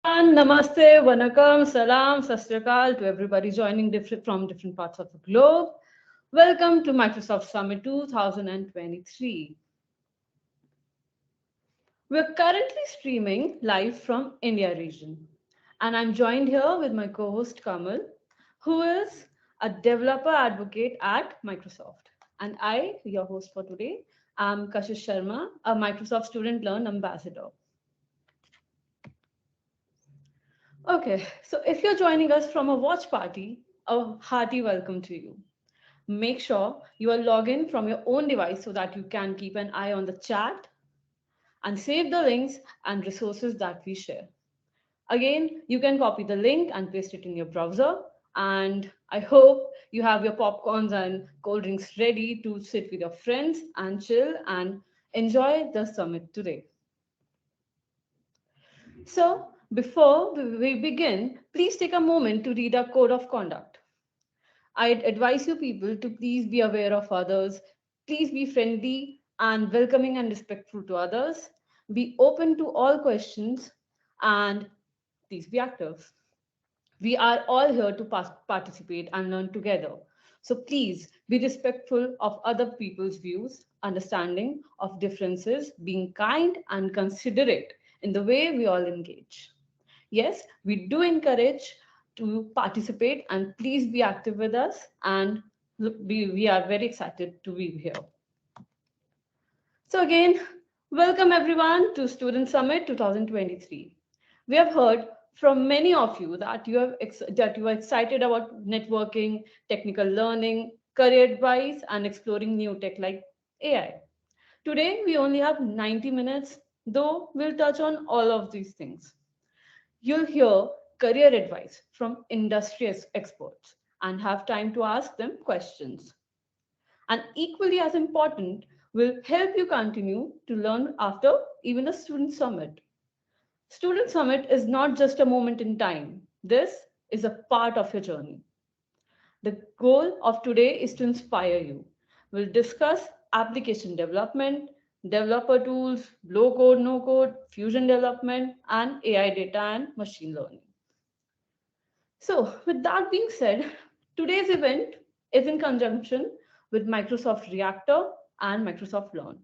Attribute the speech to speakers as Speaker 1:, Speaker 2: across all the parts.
Speaker 1: Namaste, Vanakam, Salam, Sastrikal to everybody joining from different parts of the globe. Welcome to Microsoft Summit 2023. We're currently streaming live from India region. And I'm joined here with my co-host Kamal, who is a developer advocate at Microsoft. And I, your host for today, am Kashish Sharma, a Microsoft Student Learn Ambassador. Okay, so if you're joining us from a watch party, a hearty welcome to you. Make sure you are logged in from your own device so that you can keep an eye on the chat and save the links and resources that we share. Again, you can copy the link and paste it in your browser. And I hope you have your popcorns and cold drinks ready to sit with your friends and chill and enjoy the summit today. So, before we begin, please take a moment to read our code of conduct. I'd advise you people to please be aware of others, please be friendly and welcoming and respectful to others, be open to all questions, and please be active. We are all here to participate and learn together. So please be respectful of other people's views, understanding of differences, being kind and considerate in the way we all engage. Yes, we do encourage to participate and please be active with us. And we are very excited to be here. So again, welcome everyone to Student Summit 2023. We have heard from many of you that that you are excited about networking, technical learning, career advice, and exploring new tech like AI. Today, we only have 90 minutes, though we'll touch on all of these things. You'll hear career advice from industry experts and have time to ask them questions. And equally as important, will help you continue to learn after even a student summit. Student summit is not just a moment in time. This is a part of your journey. The goal of today is to inspire you. We'll discuss application development, developer tools, low code, no code, fusion development, and AI data and machine learning. So, with that being said, today's event is in conjunction with Microsoft Reactor and Microsoft Learn.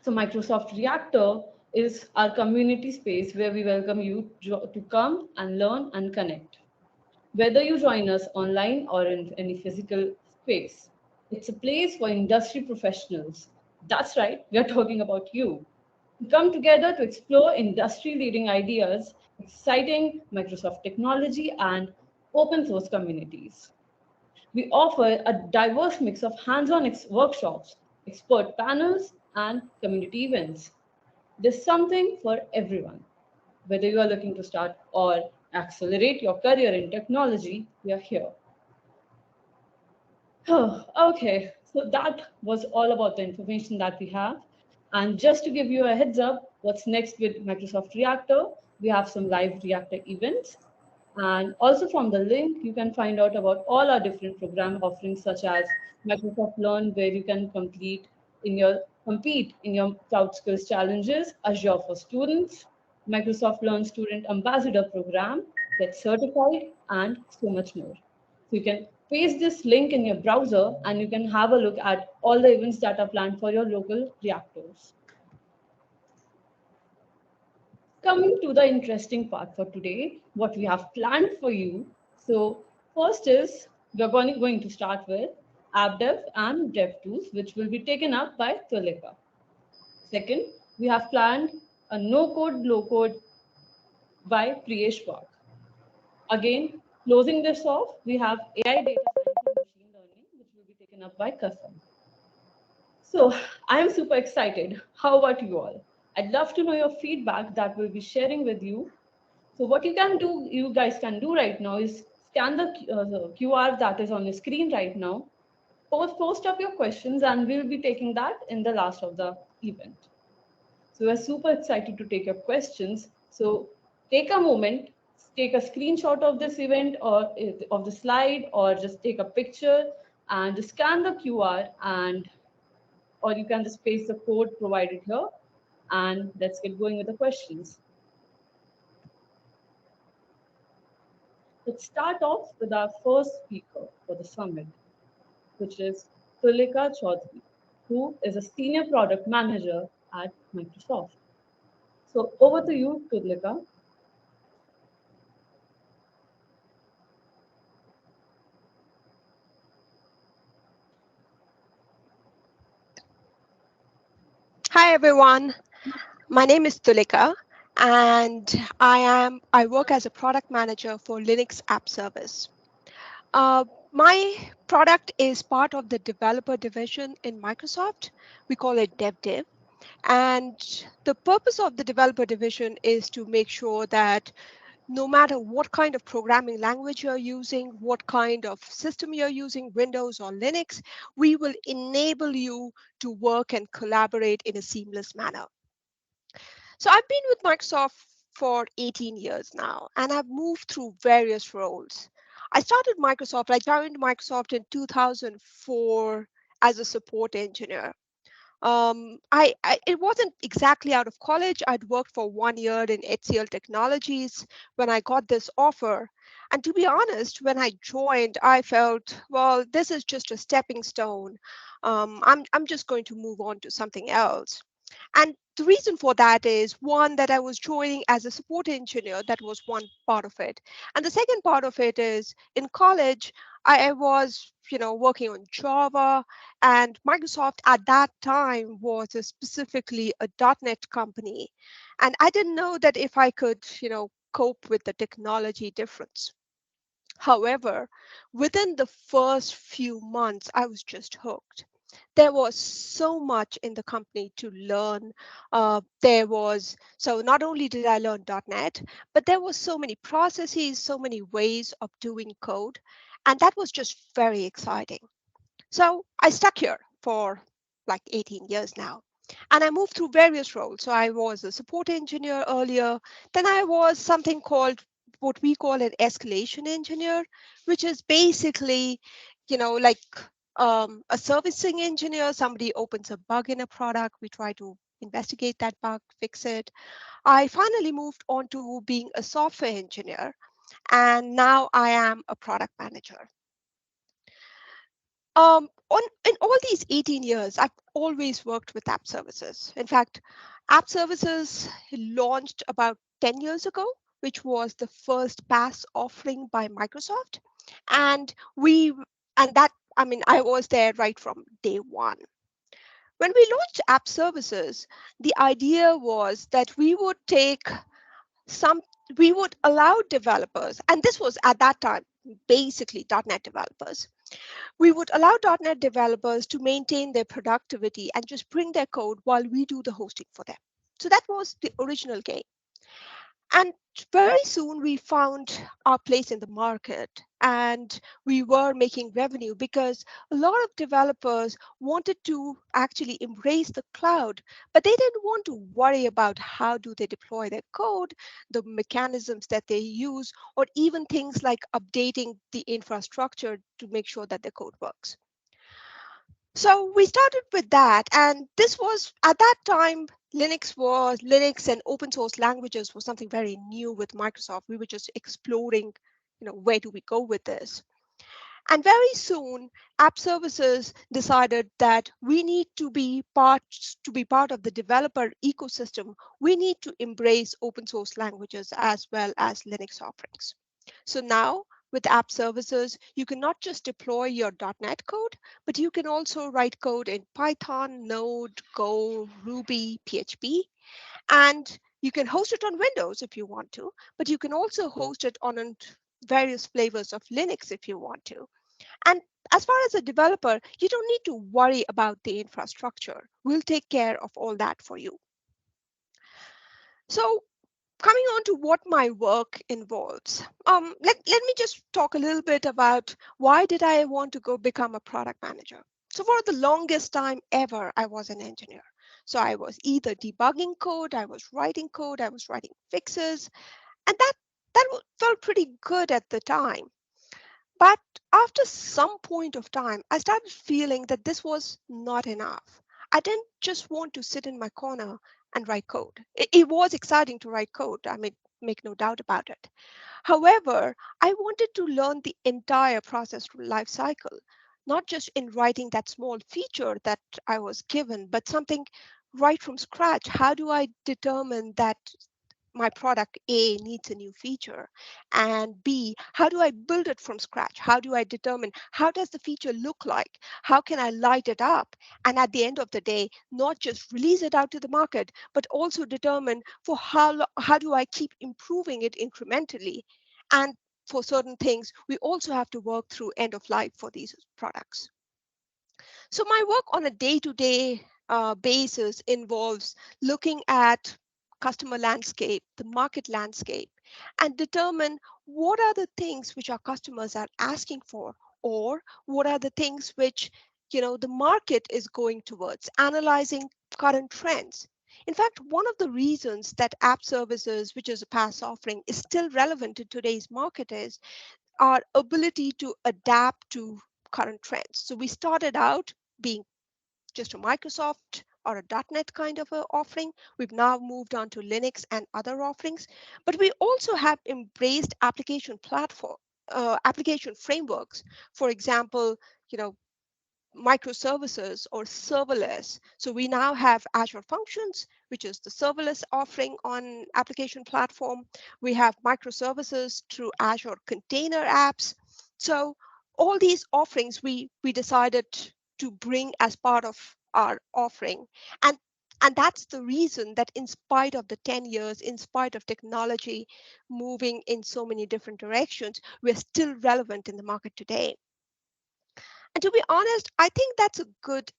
Speaker 1: So, Microsoft Reactor is our community space where we welcome you to come and learn and connect. Whether you join us online or in any physical space, it's a place for industry professionals. That's right, we are talking about you. We come together to explore industry leading ideas, exciting Microsoft technology, and open source communities. We offer a diverse mix of hands on workshops, expert panels, and community events. There's something for everyone. Whether you are looking to start or accelerate your career in technology, we are here. Okay, so that was all about the information that we have. And just to give you a heads up, what's next with Microsoft Reactor, we have some live Reactor events. And also from the link, you can find out about all our different program offerings, such as Microsoft Learn, where you can compete in your cloud skills challenges, Azure for students, Microsoft Learn Student Ambassador Program, get certified, and so much more. So you can paste this link in your browser and you can have a look at all the events that are planned for your local reactors. Coming to the interesting part for today, what we have planned for you. So first is we're going to start with app dev and dev tools, which will be taken up by Tulika. Second, we have planned a no code, low code by Priyesh Bag. Again, closing this off, we have AI data science and machine learning, which will be taken up by Kasam. So I'm super excited. How about you all? I'd love to know your feedback that we'll be sharing with you. So what you guys can do right now is scan the QR that is on the screen right now. Post up your questions and we'll be taking that in the last of the event. So we're super excited to take your questions. So take a moment, take a screenshot of this event or of the slide, or just take a picture and just scan the QR, and or you can just paste the code provided here, and let's get going with the questions. Let's start off with our first speaker for the summit, which is Tulika Chaudhary, who is a senior product manager at Microsoft. So over to you, Tulika.
Speaker 2: Hi everyone, my name is Tulika and I work as a product manager for Linux App Service. My product is part of the developer division in Microsoft. We call it DevDiv. And the purpose of the developer division is to make sure that no matter what kind of programming language you're using, what kind of system you're using, Windows or Linux, we will enable you to work and collaborate in a seamless manner. So I've been with Microsoft for 18 years now, and I've moved through various roles. I joined Microsoft in 2004 as a support engineer. It wasn't exactly out of college. I'd worked for 1 year in HCL Technologies when I got this offer. And to be honest, when I joined, I felt, well, this is just a stepping stone. I'm just going to move on to something else. And the reason for that is one, that I was joining as a support engineer. That was one part of it. And the second part of it is in college, I was, working on Java, and Microsoft at that time was specifically a .NET company. And I didn't know that if I could, cope with the technology difference. However, within the first few months, I was just hooked. There was so much in the company to learn. So not only did I learn .NET, but there was so many processes, so many ways of doing code, and that was just very exciting. So I stuck here for like 18 years now. And I moved through various roles. So I was a support engineer earlier. Then I was something called what we call an escalation engineer, which is basically, like a servicing engineer. Somebody opens a bug in a product. We try to investigate that bug, fix it. I finally moved on to being a software engineer. And now I am a product manager. In all these 18 years, I've always worked with app services. In fact, app services launched about 10 years ago, which was the first PaaS offering by Microsoft. And we, and that, I mean, I was there right from day one. When we launched app services, the idea was that some, we would allow developers, and this was at that time basically .NET developers, we would allow .NET developers to maintain their productivity and just bring their code while we do the hosting for them. So that was the original game. And very soon we found our place in the market and we were making revenue because a lot of developers wanted to actually embrace the cloud, but they didn't want to worry about how do they deploy their code, the mechanisms that they use, or even things like updating the infrastructure to make sure that the code works. So we started with that, and this was at that time Linux and open source languages was something very new with Microsoft. We were just exploring, where do we go with this? And very soon, app services decided that we need to be part of the developer ecosystem. We need to embrace open source languages as well as Linux offerings. So now with app services, you can not just deploy your .NET code, but you can also write code in Python, Node, Go, Ruby, PHP, and you can host it on Windows if you want to, but you can also host it on various flavors of Linux if you want to. And as far as a developer, you don't need to worry about the infrastructure. We'll take care of all that for you. So coming on to what my work involves, let me just talk a little bit about why did I want to go become a product manager. So for the longest time ever, I was an engineer. So I was either debugging code, I was writing code, I was writing fixes, and that felt pretty good at the time. But after some point of time, I started feeling that this was not enough. I didn't just want to sit in my corner and write code. It was exciting to write code. I mean, make no doubt about it. However, I wanted to learn the entire process life cycle, not just in writing that small feature that I was given, but something right from scratch. How do I determine that my product A needs a new feature? And B, how do I build it from scratch? How do I determine how does the feature look like? How can I light it up? And at the end of the day, not just release it out to the market, but also determine for how do I keep improving it incrementally? And for certain things, we also have to work through end of life for these products. So my work on a day-to-day basis involves looking at customer landscape, the market landscape, and determine what are the things which our customers are asking for, or what are the things which the market is going towards, analyzing current trends. In fact, one of the reasons that app services, which is a PaaS offering, is still relevant in today's market is our ability to adapt to current trends. So we started out being just a Microsoft or a .NET kind of a offering. We've now moved on to Linux and other offerings, but we also have embraced application frameworks. For example, you know, microservices or serverless. So we now have Azure Functions, which is the serverless offering on application platform. We have microservices through Azure Container Apps. So all these offerings we decided to bring as part of our offering. And and that's the reason that in spite of the 10 years, in spite of technology moving in so many different directions, we're still relevant in the market today. And to be honest, I think that's a good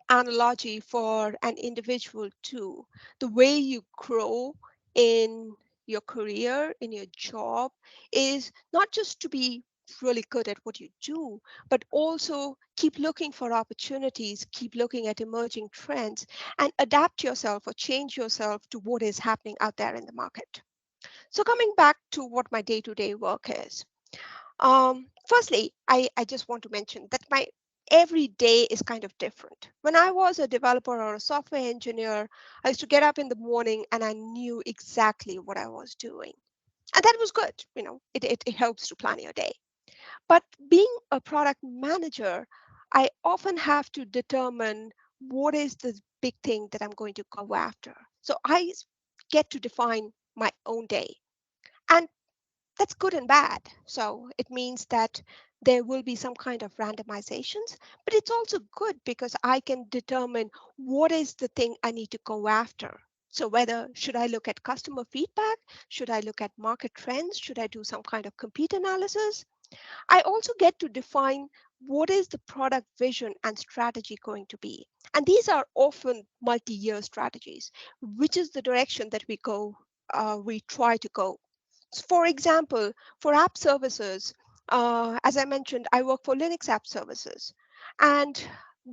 Speaker 2: analogy for an individual too. The way you grow in your career, in your job, is not just to be really good at what you do, but also keep looking for opportunities, keep looking at emerging trends, and adapt yourself or change yourself to what is happening out there in the market. So coming back to what my day-to-day work is. Firstly, I just want to mention that my every day is kind of different. When I was a developer or a software engineer, I used to get up in the morning and I knew exactly what I was doing. And that was good. It helps to plan your day. But being a product manager, I often have to determine what is the big thing that I'm going to go after. So get to define my own day. And that's good and bad. So it means that there will be some kind of randomizations, but it's also good because I can determine what is the thing I need to go after. So whether should I look at customer feedback? Should I look at market trends? Should I do some kind of compete analysis? I also get to define what is the product vision and strategy going to be. And these are often multi-year strategies, which is the direction that we try to go. For example, for app services, as I mentioned, I work for Linux app services. And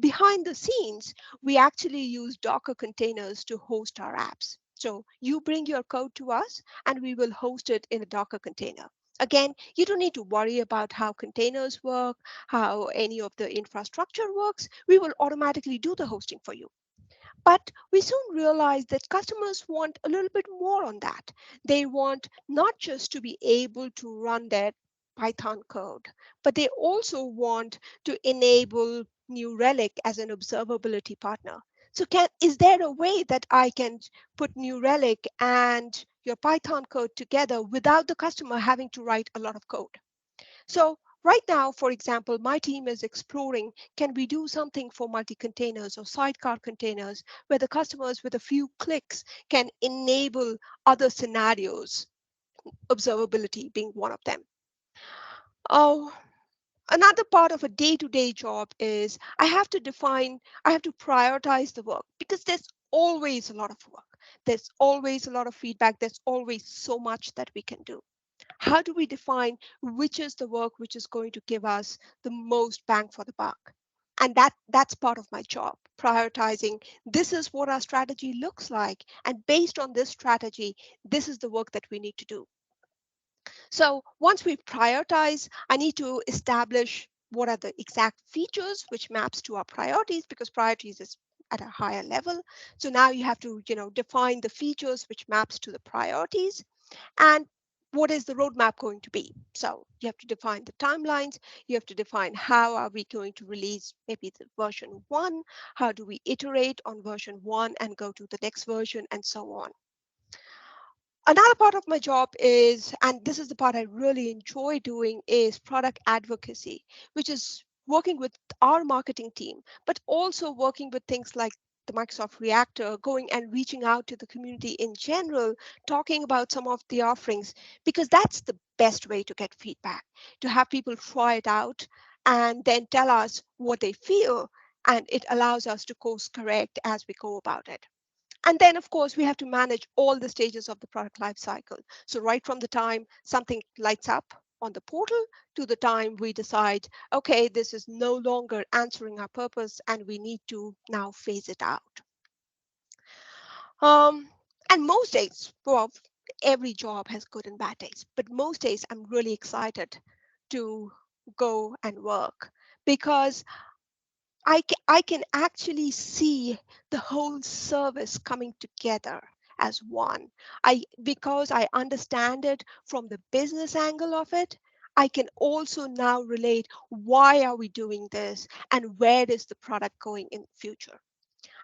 Speaker 2: behind the scenes, we actually use Docker containers to host our apps. So you bring your code to us and we will host it in a Docker container. Again, you don't need to worry about how containers work, how any of the infrastructure works. We will automatically do the hosting for you. But we soon realized that customers want a little bit more on that. They want not just to be able to run their Python code, but they also want to enable New Relic as an observability partner. So is there a way that I can put New Relic and your Python code together without the customer having to write a lot of code? So right now, for example, my team is exploring, can we do something for multi-containers or sidecar containers where the customers with a few clicks can enable other scenarios, observability being one of them. Oh, another part of a day-to-day job is I have to prioritize the work because there's always a lot of work. There's always a lot of feedback. There's always so much that we can do. How do we define which is the work which is going to give us the most bang for the buck? And that's part of my job, prioritizing this is what our strategy looks like. And based on this strategy, this is the work that we need to do. So once we prioritize, I need to establish what are the exact features which maps to our priorities, because priorities is at a higher level. So now you have to define the features which maps to the priorities. And what is the roadmap going to be? So you have to define the timelines. You have to define how are we going to release maybe the version 1, how do we iterate on version 1 and go to the next version, and so on. Another part of my job is, and this is the part I really enjoy doing, is product advocacy, which is working with our marketing team, but also working with things like the Microsoft Reactor, going and reaching out to the community in general, talking about some of the offerings, because that's the best way to get feedback, to have people try it out and then tell us what they feel, and it allows us to course correct as we go about it. And then, of course, we have to manage all the stages of the product life cycle. So right from the time something lights up on the portal to the time we decide, okay, this is no longer answering our purpose and we need to now phase it out. Um, and most days, well, every job has good and bad days, but most days I'm really excited to go and work because I can actually see the whole service coming together as one. Because I understand it from the business angle of it, I can also now relate why are we doing this and where is the product going in the future.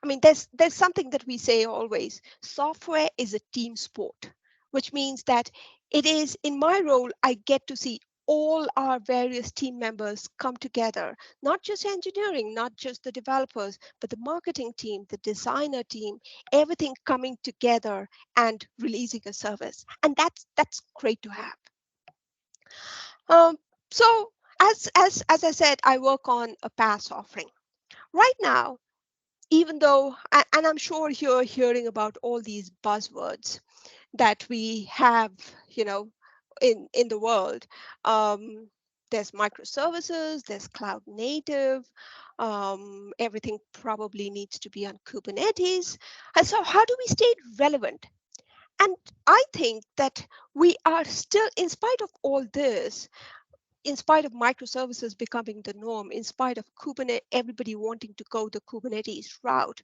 Speaker 2: I mean, there's something that we say always, software is a team sport, which means that it is in my role, I get to see all our various team members come together, not just engineering, not just the developers, but the marketing team, the designer team, everything coming together and releasing a service. And that's great to have. Um, so as I said, I work on a PaaS offering. Right now, even though, and I'm sure you're hearing about all these buzzwords that we have, you know, in the world. There's microservices, there's cloud native, everything probably needs to be on Kubernetes. And so how do we stay relevant? And I think that we are still, in spite of all this, in spite of microservices becoming the norm, in spite of Kubernetes, everybody wanting to go the Kubernetes route,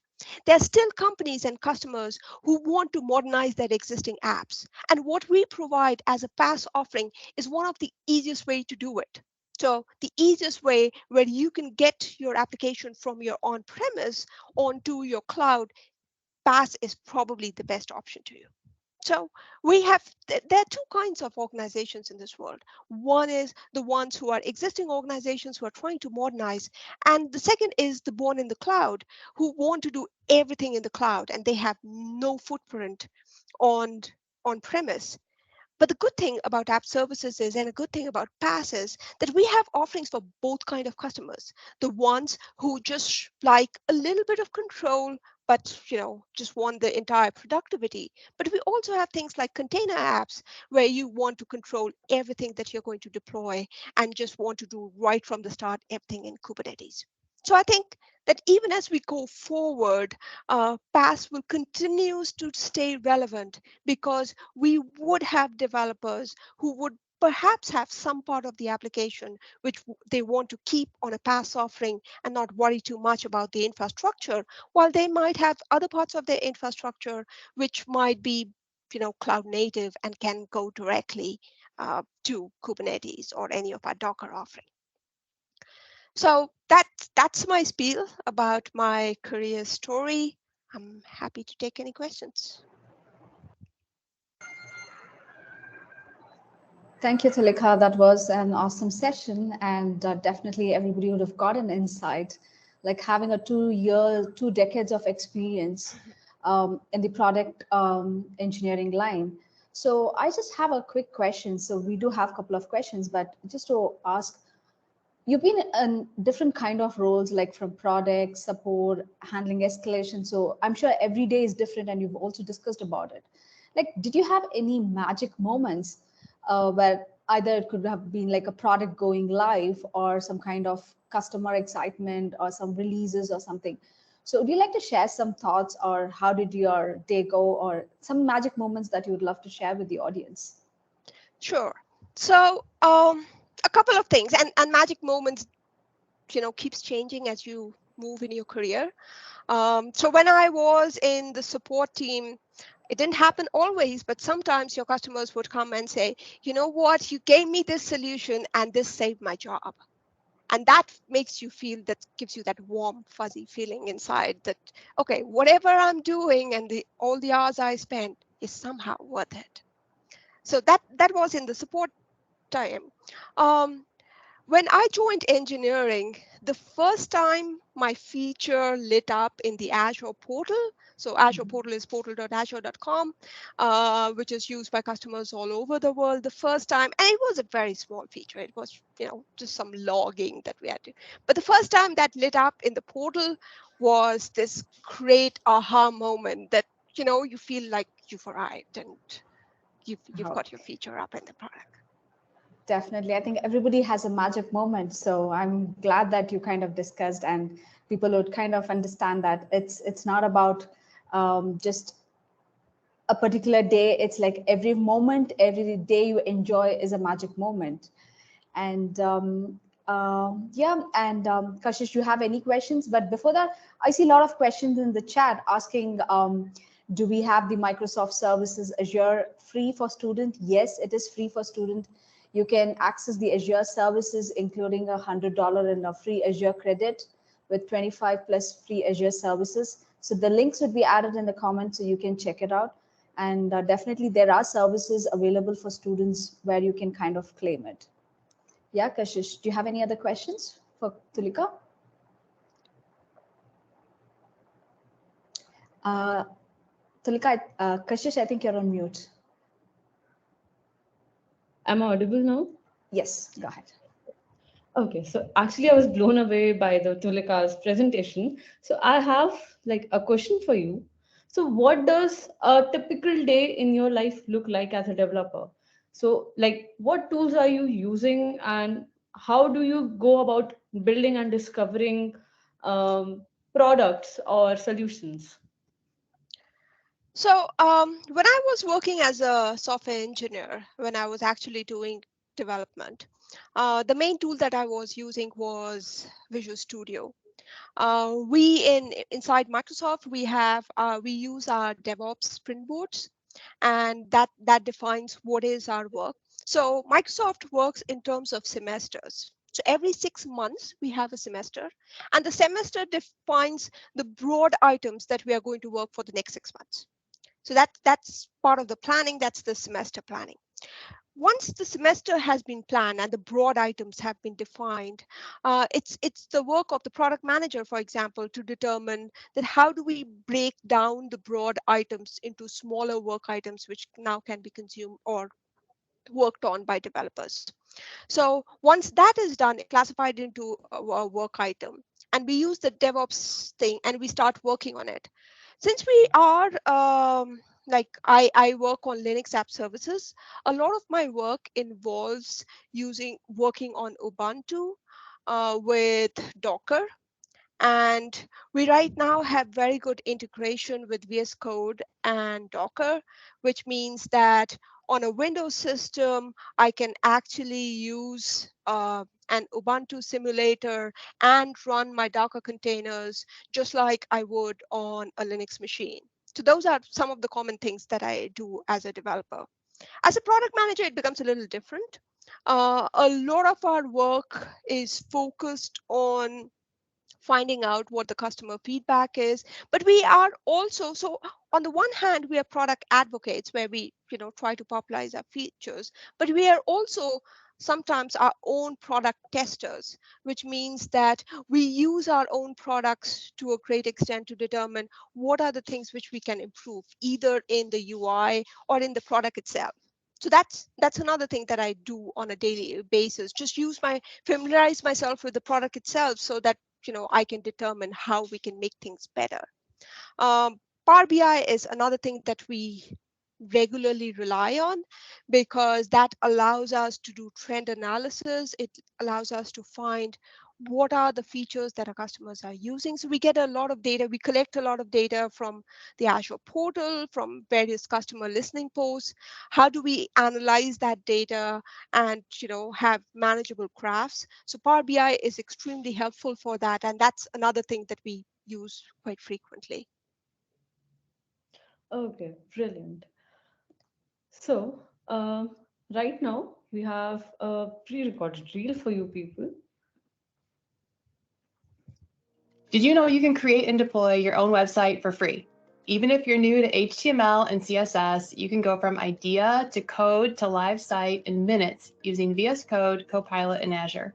Speaker 2: there are still companies and customers who want to modernize their existing apps. And what we provide as a PaaS offering is one of the easiest way to do it. So the easiest way where you can get your application from your on-premise onto your cloud, PaaS is probably the best option to you. So we have, there are two kinds of organizations in this world. One is the ones who are existing organizations who are trying to modernize. And the second is the born in the cloud who want to do everything in the cloud and they have no footprint on premise. But the good thing about app services is, and a good thing about PaaS is that we have offerings for both kind of customers. The ones who just like a little bit of control, but just want the entire productivity. But we also have things like container apps where you want to control everything that you're going to deploy and just want to do right from the start everything in Kubernetes. So I think that even as we go forward, PaaS will continue to stay relevant because we would have developers who would perhaps have some part of the application which they want to keep on a PaaS offering and not worry too much about the infrastructure, while they might have other parts of their infrastructure which might be cloud native and can go directly to Kubernetes or any of our Docker offering. So that's my spiel about my career story. I'm happy to take any questions.
Speaker 1: Thank you, Tulika. That was an awesome session, and definitely everybody would have got an insight. Like having a 2 year, 2 decades of experience in the product engineering line. So I just have a quick question. So we do have a couple of questions, but just to ask, you've been in different kind of roles, like from product support, handling escalation. So I'm sure every day is different, and you've also discussed about it. Like, did you have any magic moments where either it could have been like a product going live or some kind of customer excitement or some releases or something? So would you like to share some thoughts, or how did your day go, or some magic moments that you would love to share with the audience?
Speaker 2: Sure. So a couple of things, and magic moments keeps changing as you move in your career. So when I was in the support team, it didn't happen always, but sometimes your customers would come and say, you know what, you gave me this solution and this saved my job. And that makes you feel, that gives you that warm, fuzzy feeling inside that, okay, whatever I'm doing and all the hours I spent is somehow worth it. So that was in the support time. Um, when I joined engineering, the first time my feature lit up in the Azure portal, so Azure portal is portal.azure.com, which is used by customers all over the world. The first time, and it was a very small feature. It was, just some logging that we had to. But the first time that lit up in the portal was this great aha moment that, you feel like you've arrived and you've
Speaker 3: Oh,
Speaker 2: got your feature up in the product.
Speaker 3: definitely. I think everybody has a magic moment. So I'm glad that you kind of discussed and people would kind of understand that it's not about just a particular day. It's like every moment, every day you enjoy is a magic moment. And yeah, and Kashish, you have any questions? But before that, I see a lot of questions in the chat asking, do we have the Microsoft Services Azure free for student? Yes, it is free for student. You can access the Azure services, including $100 in a free Azure credit with 25 plus free Azure services. So the links would be added in the comments so you can check it out. And definitely there are services available for students where you can kind of claim it. Yeah, Kashish, do you have any other questions for Tulika? Uh, Tulika, Kashish, I think you're on mute.
Speaker 1: Am I audible now?
Speaker 3: Yes, go ahead.
Speaker 1: Okay, so actually, I was blown away by the Tulika's presentation. So I have like a question for you. So what does a typical day in your life look like as a developer? So like what tools are you using and how do you go about building and discovering products or solutions?
Speaker 2: So when I was working as a software engineer, when I was actually doing development, the main tool that I was using was Visual Studio. We inside Microsoft, we use our DevOps sprint boards, and that defines what is our work. So Microsoft works in terms of semesters. So every 6 months we have a semester, and the semester defines the broad items that we are going to work for the next 6 months. So that's part of the planning. That's the semester planning. Once the semester has been planned and the broad items have been defined, it's the work of the product manager, for example, to determine that how do we break down the broad items into smaller work items which now can be consumed or worked on by developers. So once that is done, classified into a work item, and we use the DevOps thing and we start working on it. Since we are like I work on Linux app services, a lot of my work involves working on Ubuntu with Docker. And we right now have very good integration with VS Code and Docker, which means that on a Windows system, I can actually use an Ubuntu simulator and run my Docker containers just like I would on a Linux machine. So those are some of the common things that I do as a developer. As a product manager, it becomes a little different. A lot of our work is focused on finding out what the customer feedback is, but we are also, so on the one hand we are product advocates where we try to popularize our features, but we are also sometimes our own product testers, which means that we use our own products to a great extent to determine what are the things which we can improve either in the UI or in the product itself. So that's another thing that I do on a daily basis, just familiarize myself with the product itself so that I can determine how we can make things better. Power BI is another thing that we regularly rely on because that allows us to do trend analysis. It allows us to find what are the features that our customers are using. So we get a lot of data. We collect a lot of data from the Azure portal, from various customer listening posts. How do we analyze that data and have manageable graphs? So Power BI is extremely helpful for that. And that's another thing that we use quite frequently.
Speaker 1: Okay, brilliant. So, right now we have a pre-recorded reel for you people.
Speaker 4: Did you know you can create and deploy your own website for free? Even if you're new to HTML and CSS, you can go from idea to code to live site in minutes using VS Code, Copilot, and Azure.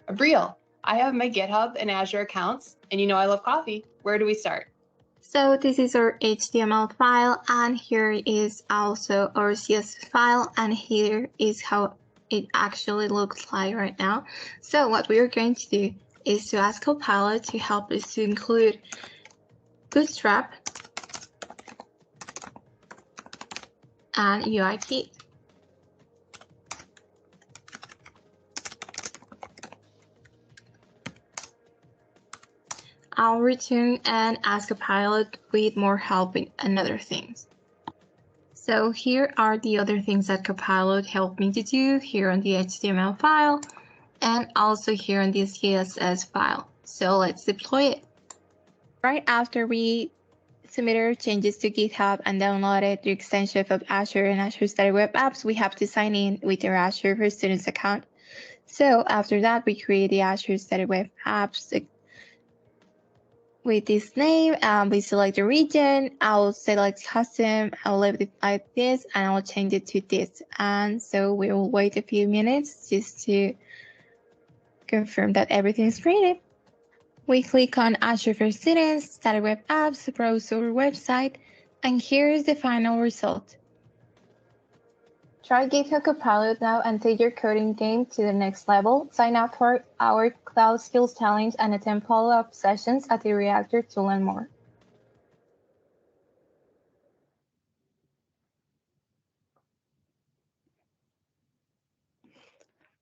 Speaker 4: Abriel, I have my GitHub and Azure accounts, and you know I love coffee. Where do we start?
Speaker 5: So this is our HTML file, and here is also our CSS file, and here is how it actually looks like right now. So what we are going to do is to ask Copilot to help us to include Bootstrap and UIKit. I'll return and ask Copilot with more help and other things. So here are the other things that Copilot helped me to do here on the HTML file and also here on the CSS file. So let's deploy it. Right after we submit our changes to GitHub and downloaded the extension of Azure and Azure Static Web Apps, we have to sign in with our Azure for Students account. So after that, we create the Azure Static Web Apps with this name. We select the region. I'll select custom. I'll leave it like this, and I'll change it to this. And so we will wait a few minutes just to confirm that everything is created. We click on Azure for Students, Static Web Apps, browse our website, and here is the final result. Try GitHub Copilot now and take your coding game to the next level. Sign up for our Cloud Skills Challenge and attend follow-up sessions at the Reactor to learn more.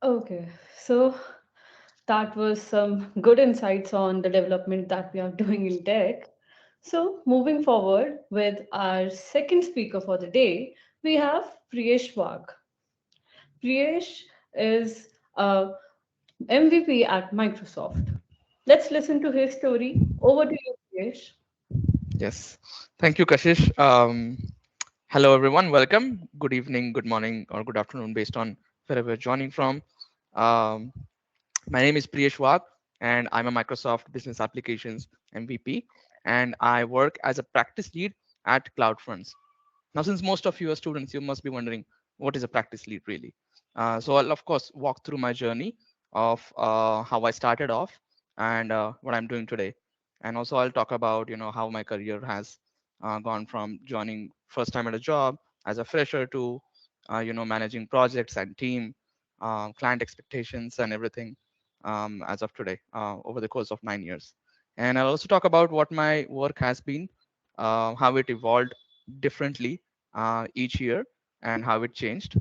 Speaker 1: Okay, so that was some good insights on the development that we are doing in tech. So, moving forward with our second speaker for the day, we have Priyesh Wagh. Priyesh is a MVP at Microsoft. Let's listen to his story. Over to you, Priyesh.
Speaker 6: Yes. Thank you, Kashish. Hello, everyone. Welcome. Good evening, good morning, or good afternoon, based on wherever you're joining from. Um, my name is Priyesh Wagh, and I'm a Microsoft Business Applications MVP, and I work as a practice lead at CloudFronts. Now, since most of you are students, you must be wondering what is a practice lead really. So I'll of course walk through my journey of how I started off and what I'm doing today, and also I'll talk about how my career has gone from joining first time at a job as a fresher to managing projects and team, client expectations and everything as of today over the course of 9 years. And I'll also talk about what my work has been, how it evolved differently each year and how it changed.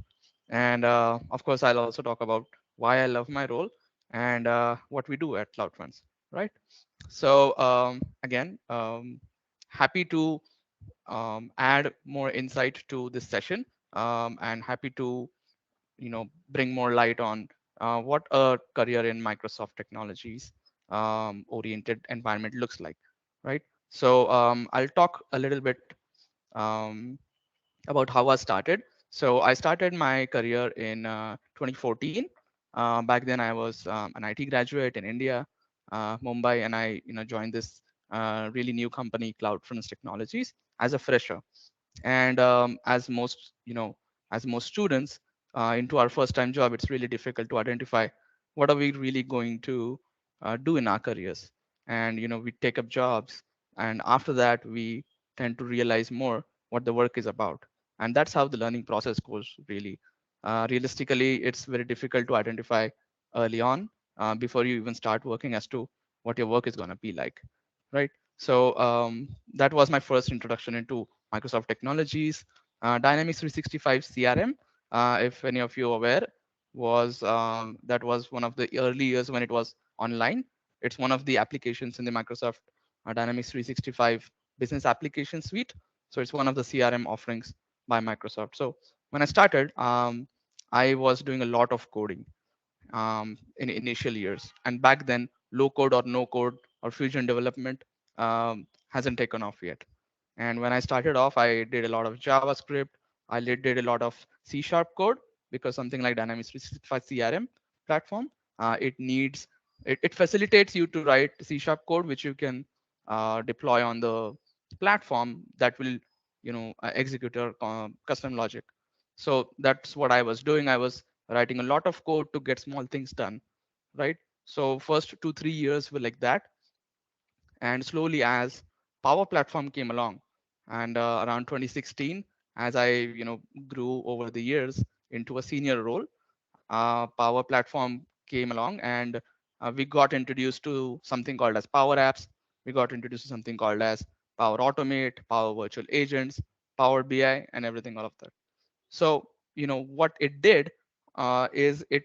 Speaker 6: And of course, I'll also talk about why I love my role and what we do at CloudFronts, right? So again, happy to add more insight to this session, and happy to bring more light on what a career in Microsoft technologies oriented environment looks like, right? So I'll talk a little bit um, about how I started. So I started my career in 2014. Back then, I was an IT graduate in India, Mumbai, and I joined this really new company, CloudFront Technologies, as a fresher. And as most students into our first time job, it's really difficult to identify what are we really going to do in our careers. And we take up jobs, and after that we tend to realize more what the work is about. And that's how the learning process goes really. Realistically, it's very difficult to identify early on before you even start working as to what your work is going to be like, right? So that was my first introduction into Microsoft technologies. Dynamics 365 CRM, if any of you are aware, was that was one of the early years when it was online. It's one of the applications in the Microsoft Dynamics 365 Business Application Suite. So it's one of the CRM offerings by Microsoft. So when I started, I was doing a lot of coding in initial years. And back then, low code or no code or fusion development hasn't taken off yet. And when I started off, I did a lot of JavaScript. Did a lot of C# code because something like Dynamics 365 CRM platform, it needs it facilitates you to write C# code, which you can deploy on the platform that will execute your custom logic. So that's what I was doing. I was writing a lot of code to get small things done, right? So first 2-3 years were like that, and slowly as Power Platform came along, and around 2016, as I grew over the years into a senior role, Power Platform came along, and we got introduced to something called as Power Apps. We got introduced to something called as Power Automate, Power Virtual Agents, Power BI, and everything all of that. So what it did is it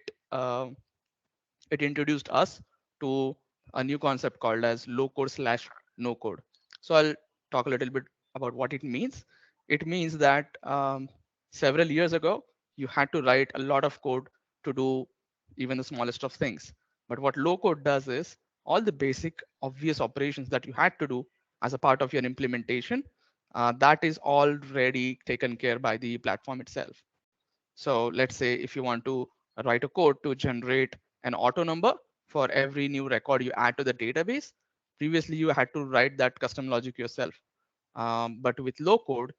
Speaker 6: introduced us to a new concept called as low code slash no code. So I'll talk a little bit about what it means. It means that several years ago, you had to write a lot of code to do even the smallest of things. But what low code does is all the basic obvious operations that you had to do as a part of your implementation, that is already taken care by the platform itself. So let's say if you want to write a code to generate an auto number for every new record you add to the database, previously you had to write that custom logic yourself. But with low code,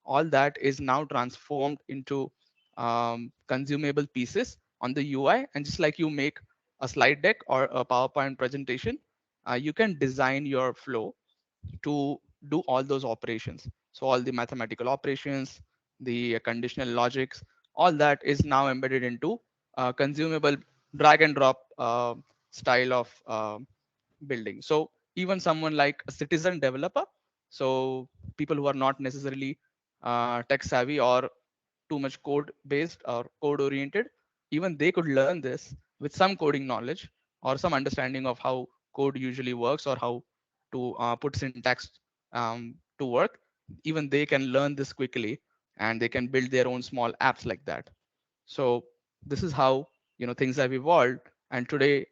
Speaker 6: all that is now transformed into consumable pieces on the UI. And just like you make a slide deck or a PowerPoint presentation, you can design your flow to do all those operations. So all the mathematical operations, the conditional logics, all that is now embedded into consumable drag and drop style of building. So even someone like a citizen developer, so people who are not necessarily tech savvy or too much code based or code oriented, even they could learn this with some coding knowledge or some understanding of how code usually works or how to put syntax to work. Even they can learn this quickly, and they can build their own small apps like that. So this is how things have evolved. And today,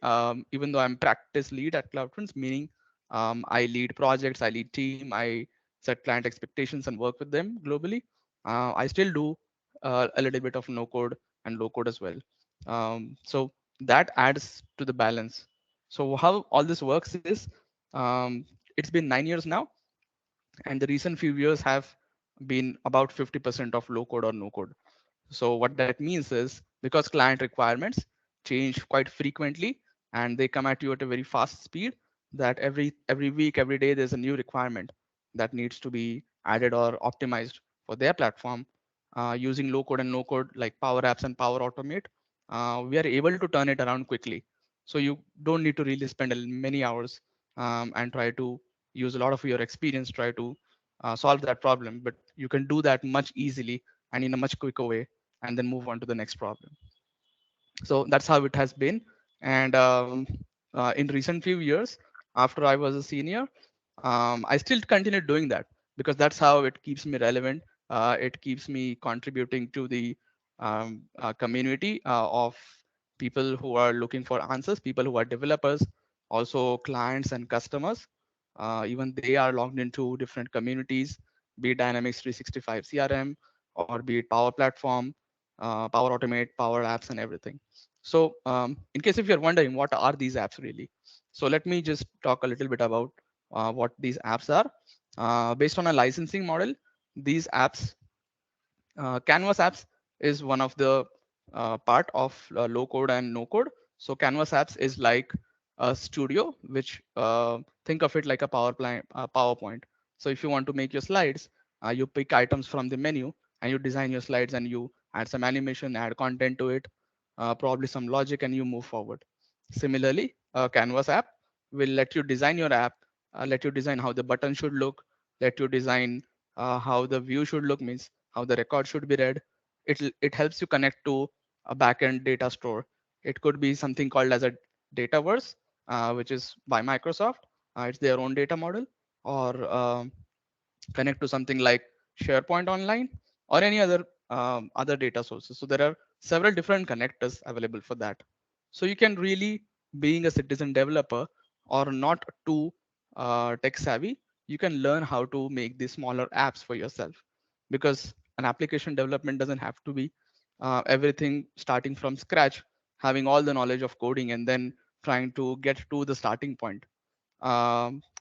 Speaker 6: even though I'm practice lead at CloudFront, meaning I lead projects, I lead team, I set client expectations and work with them globally, I still do a little bit of no code and low code as well. So that adds to the balance. So how all this works is, it's been 9 years now, and the recent few years have been about 50% of low code or no code. So what that means is, because client requirements change quite frequently and they come at you at a very fast speed, that every week, every day, there's a new requirement that needs to be added or optimized for their platform. Using low code and no code like Power Apps and Power Automate, we are able to turn it around quickly. So you don't need to really spend many hours and try to use a lot of your experience, try to solve that problem, but you can do that much easily and in a much quicker way, and then move on to the next problem. So that's how it has been. And in recent few years, after I was a senior, I still continue doing that because that's how it keeps me relevant. It keeps me contributing to the community of people who are looking for answers, people who are developers, also clients and customers. Even they are logged into different communities, be it Dynamics 365 CRM or be it Power Platform, Power Automate, Power Apps, and everything. So in case if you're wondering what are these apps really, so let me just talk a little bit about what these apps are. Based on a licensing model, these apps, Canvas apps is one of the part of low code and no code. So Canvas apps is like a studio, which think of it like a PowerPoint. So if you want to make your slides, you pick items from the menu and you design your slides and you add some animation, add content to it, probably some logic, and you move forward. Similarly, a Canvas app will let you design your app, let you design how the button should look, let you design how the view should look, means how the record should be read. It helps you connect to a backend data store. It could be something called as a Dataverse, which is by Microsoft. It's their own data model, or connect to something like SharePoint Online or any other data sources. So there are several different connectors available for that. So you can really, being a citizen developer or not too tech savvy, you can learn how to make these smaller apps for yourself, because an application development doesn't have to be everything starting from scratch, having all the knowledge of coding and then trying to get to the starting point.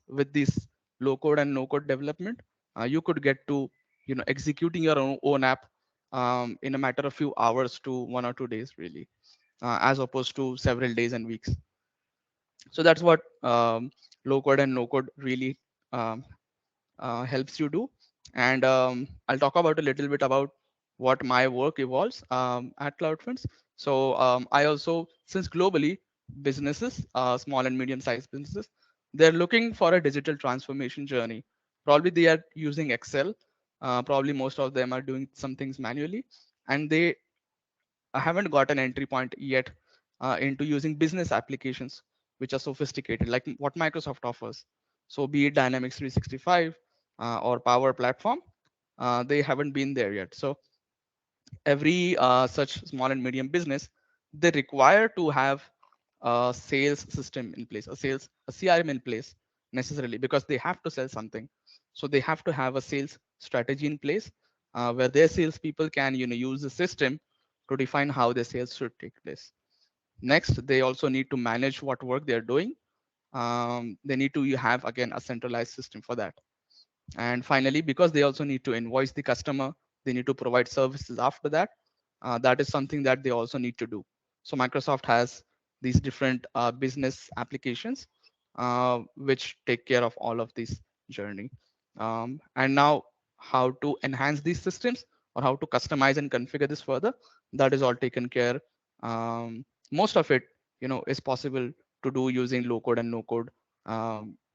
Speaker 6: With this low code and no code development, you could get to executing your own app in a matter of few hours to 1 or 2 days, really, as opposed to several days and weeks. So that's what low code and no code really um, helps you do. And I'll talk about a little bit about what my work evolves at CloudFronts. So I also, since globally businesses, small and medium sized businesses, they're looking for a digital transformation journey. Probably they are using Excel. Probably most of them are doing some things manually, and they haven't got an entry point yet into using business applications which are sophisticated, like what Microsoft offers. So be it Dynamics 365 or Power Platform, they haven't been there yet. So every such small and medium business, they require to have a sales system in place, a CRM in place necessarily, because they have to sell something. So they have to have a sales strategy in place where their salespeople can use the system to define how their sales should take place. Next, they also need to manage what work they're doing. They need to have, again, a centralized system for that. And finally, because they also need to invoice the customer, they need to provide services after that. That is something that they also need to do. So Microsoft has these different business applications which take care of all of this journey. And now, how to enhance these systems or how to customize and configure this further, that is all taken care. Most of it, is possible to do using low code and no code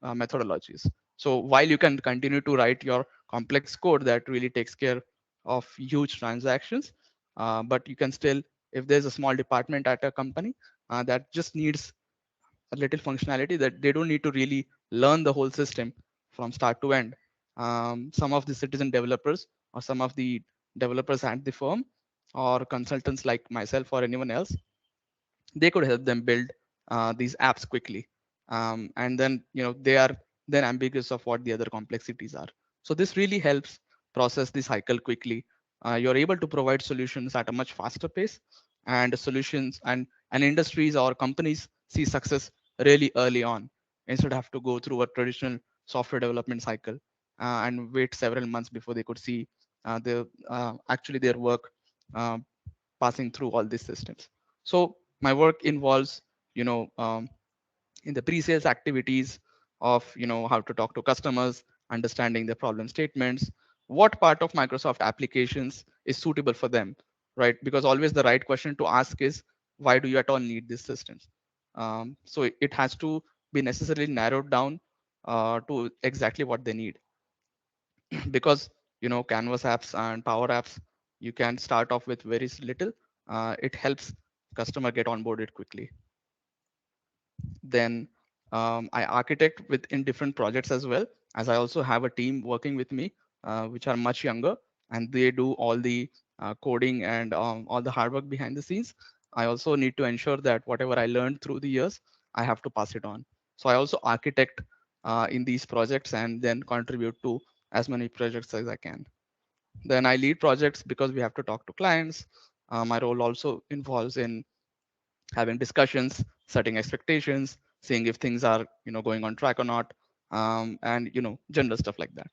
Speaker 6: methodologies. So while you can continue to write your complex code that really takes care of huge transactions, but you can still, if there's a small department at a company that just needs a little functionality, that they don't need to really learn the whole system from start to end. Some of the citizen developers or some of the developers at the firm or consultants like myself or anyone else, they could help them build these apps quickly. And then they are then ambiguous of what the other complexities are. So this really helps process the cycle quickly. You're able to provide solutions at a much faster pace, and solutions and industries or companies see success really early on, instead of have to go through a traditional software development cycle and wait several months before they could see actually their work uh, passing through all these systems. So my work involves, you know, um, in the pre-sales activities of, how to talk to customers, understanding their problem statements, what part of Microsoft applications is suitable for them, right? Because always the right question to ask is, why do you at all need these systems? So it has to be necessarily narrowed down to exactly what they need. Because Canvas apps and Power apps, you can start off with very little. It helps customer get onboarded quickly. Then I architect within different projects as well, as I also have a team working with me which are much younger, and they do all the coding and all the hard work behind the scenes. I also need to ensure that whatever I learned through the years, I have to pass it on. So I also architect in these projects and then contribute to as many projects as I can. Then I lead projects because we have to talk to clients. My role also involves in having discussions, setting expectations, seeing if things are going on track or not, and general stuff like that.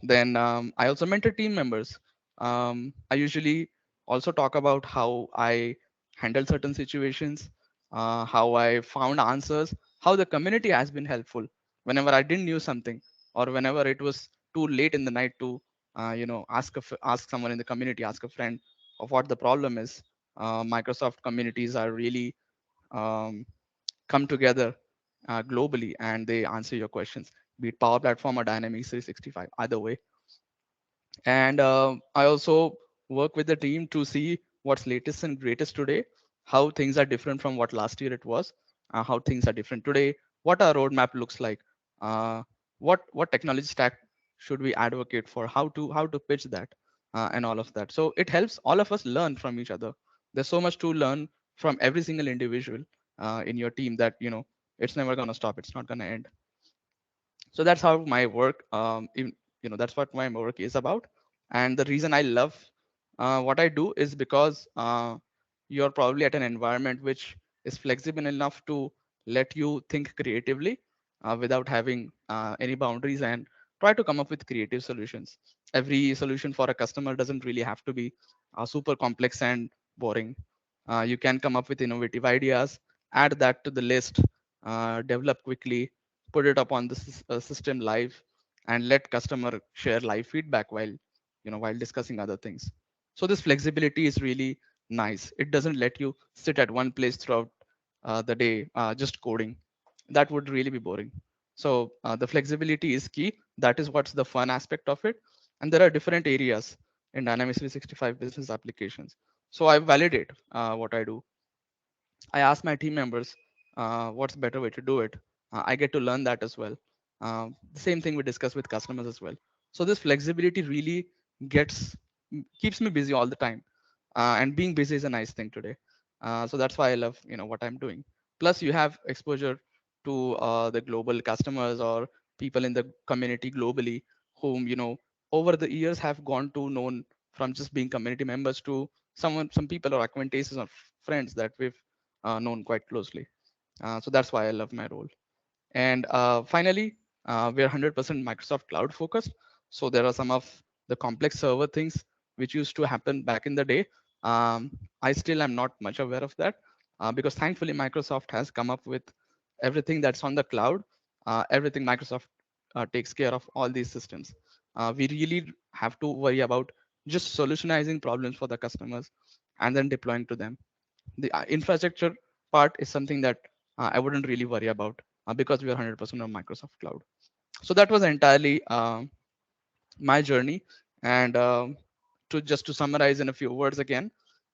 Speaker 6: Then I also mentor team members. I usually also talk about how I handle certain situations, how I found answers, how the community has been helpful whenever I didn't knew something, or whenever it was too late in the night to, ask someone in the community, ask a friend of what the problem is. Microsoft communities are really um, come together globally, and they answer your questions, be it Power Platform or Dynamics 365, either way. And I also work with the team to see what's latest and greatest today, how things are different from what last year it was, how things are different today, what our roadmap looks like, uh, what technology stack should we advocate for, how to pitch that, and all of that. So it helps all of us learn from each other. There's so much to learn from every single individual in your team that it's never going to stop. It's not going to end. So that's how my work that's what my work is about. And the reason I love what I do is because you're probably at an environment which is flexible enough to let you think creatively without having any boundaries, and try to come up with creative solutions. Every solution for a customer doesn't really have to be super complex and boring. You can come up with innovative ideas, add that to the list, develop quickly, put it up on the system live, and let customer share live feedback while while discussing other things. So this flexibility is really nice. It doesn't let you sit at one place throughout the day just coding. That would really be boring. So the flexibility is key. That is what's the fun aspect of it. And there are different areas in Dynamics 365 business applications. So I validate what I do. I ask my team members what's a better way to do it. I get to learn that as well. The same thing we discuss with customers as well. So this flexibility really gets keeps me busy all the time, and being busy is a nice thing today. So that's why I love what I'm doing. Plus, you have exposure to the global customers or people in the community globally, whom over the years have gone to known from just being community members to some people or acquaintances or friends that we've known quite closely. So that's why I love my role. And finally, we're 100% Microsoft Cloud focused. So there are some of the complex server things which used to happen back in the day. I still am not much aware of that because thankfully Microsoft has come up with everything that's on the cloud. Everything Microsoft takes care of all these systems. We really have to worry about just solutionizing problems for the customers and then deploying to them. The infrastructure part is something that I wouldn't really worry about because we are 100% on Microsoft Cloud. So that was entirely my journey. And to summarize in a few words again,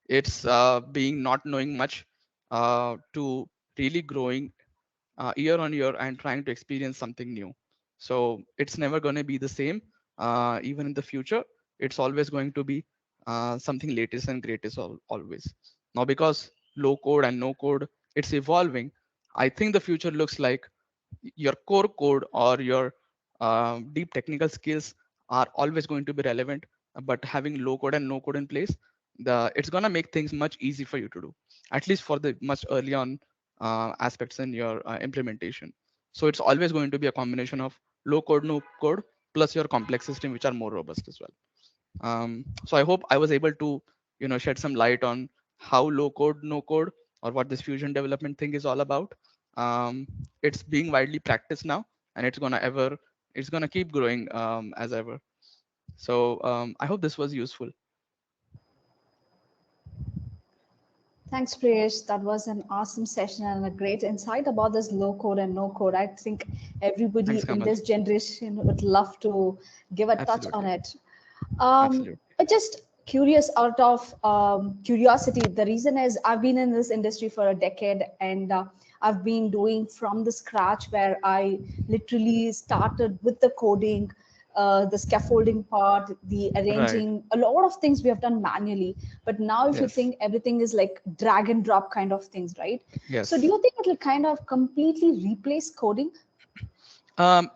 Speaker 6: it's being not knowing much to really growing year on year and trying to experience something new. So it's never going to be the same. Even in the future, it's always going to be something latest and greatest always. Now, because low code and no code, it's evolving. I think the future looks like your core code or your deep technical skills are always going to be relevant, but having low code and no code in place, it's going to make things much easy for you to do, at least for the much early on aspects in your implementation. So it's always going to be a combination of low code, no code, plus your complex system, which are more robust as well. So I hope I was able to shed some light on how low code, no code, or what this fusion development thing is all about. It's being widely practiced now, and it's gonna keep growing as ever. So I hope this was useful.
Speaker 3: Thanks, Priyesh. That was an awesome session and a great insight about this low code and no code. I think everybody
Speaker 6: Thanks,
Speaker 3: in
Speaker 6: Kamal.
Speaker 3: this generation would love to give a touch on
Speaker 6: Absolutely,
Speaker 3: it.
Speaker 6: absolutely.
Speaker 3: But just curious, out of curiosity, the reason is I've been in this industry for a decade, and I've been doing from the scratch, where I literally started with the coding, the scaffolding part, the
Speaker 6: Right.
Speaker 3: arranging, a lot of things we have done manually. But now, if you
Speaker 6: Yes.
Speaker 3: think, everything is like drag and drop kind of things, right? So do
Speaker 6: Yes.
Speaker 3: you think it will kind of completely replace coding?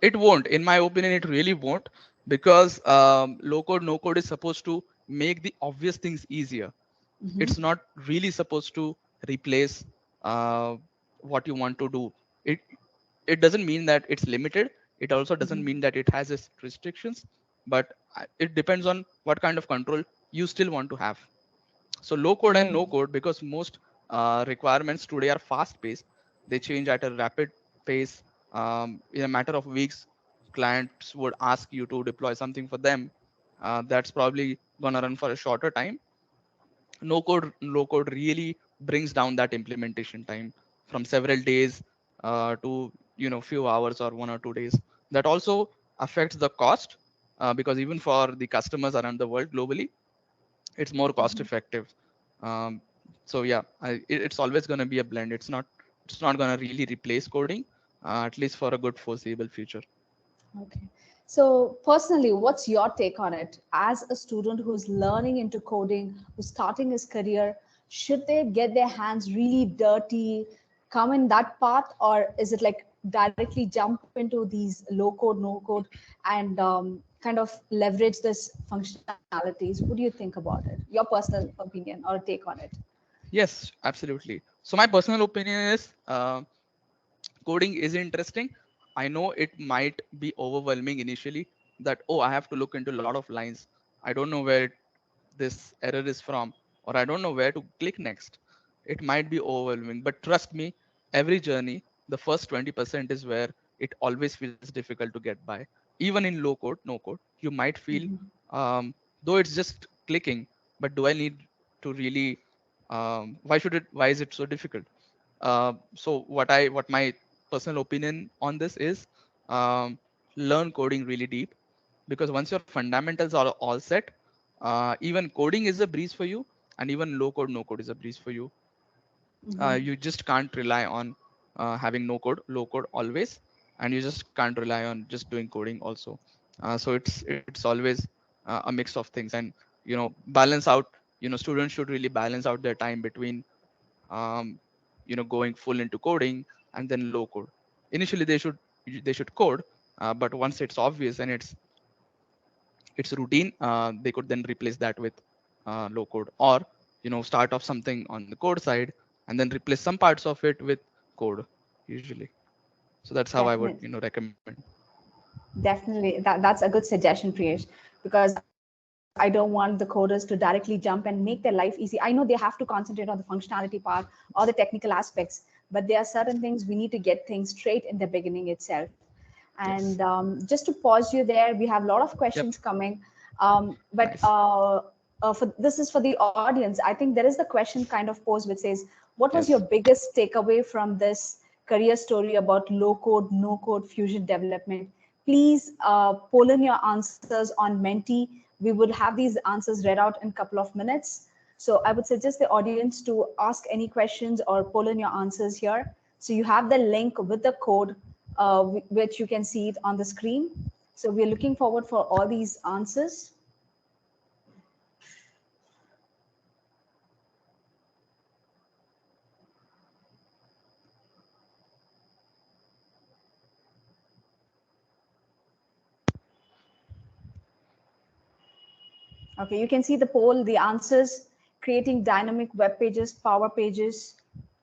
Speaker 6: It won't. In my opinion, it really won't, because low code, no code is supposed to make the obvious things easier.
Speaker 3: Mm-hmm.
Speaker 6: It's not really supposed to replace uh, what you want to do. It it doesn't mean that it's limited. It also doesn't
Speaker 3: Mm-hmm.
Speaker 6: mean that it has its restrictions, but it depends on what kind of control you still want to have. So low code and
Speaker 3: Oh.
Speaker 6: no code, because most requirements today are fast paced, they change at a rapid pace. In a matter of weeks, clients would ask you to deploy something for them. That's probably gonna run for a shorter time. No code, low code really brings down that implementation time from several days to few hours or 1 or 2 days. That also affects the cost, because even for the customers around the world globally, it's more cost effective. um, so yeah, it's always going to be a blend. It's not going to really replace coding, at least for a good foreseeable future.
Speaker 3: Okay. So personally, what's your take on it? As a student who's learning into coding, who's starting his career, should they get their hands really dirty, come in that path, or is it like directly jump into these low code, no code, and kind of leverage this functionalities. What do you think about it? Your personal opinion or take on it?
Speaker 6: Yes, absolutely. So my personal opinion is coding is interesting. I know it might be overwhelming initially that, oh, I have to look into a lot of lines. I don't know where this error is from, or I don't know where to click next. It might be overwhelming, but trust me, every journey, the first 20% is where it always feels difficult to get by. Even in low code, no code, you might feel,
Speaker 3: Mhm.
Speaker 6: though it's just clicking, but do I need to really, why is it so difficult? So what my personal opinion on this is, learn coding really deep, because once your fundamentals are all set, even coding is a breeze for you, and even low code no code is a breeze for you.
Speaker 3: Mhm.
Speaker 6: You just can't rely on having no code low code always, and you just can't rely on just doing coding also. So it's always a mix of things, and balance out. Students should really balance out their time between um, going full into coding and then low code. Initially they should code, but once it's obvious and it's routine, they could then replace that with low code, or start off something on the code side and then replace some parts of it with code usually. So that's how I would
Speaker 3: Definitely.
Speaker 6: recommend.
Speaker 3: Definitely, that's a good suggestion, Priyesh, because I don't want the coders to directly jump and make their life easy. I know they have to concentrate on the functionality part or the technical aspects, but there are certain things we need to get things straight in the beginning itself. And
Speaker 6: Yes.
Speaker 3: just to pause you there, we have a lot of questions
Speaker 6: Yep.
Speaker 3: coming. But
Speaker 6: Nice.
Speaker 3: this is for the audience. I think there is the question kind of posed which says, what was your
Speaker 6: Yes.
Speaker 3: biggest takeaway from this career story about low code, no code fusion development? Please poll in your answers on Menti. We would have these answers read out in a couple of minutes. So I would suggest the audience to ask any questions or poll in your answers here. So you have the link with the code, which you can see it on the screen. So we're looking forward for all these answers. Okay, you can see the poll, the answers: creating dynamic web pages, Power Pages,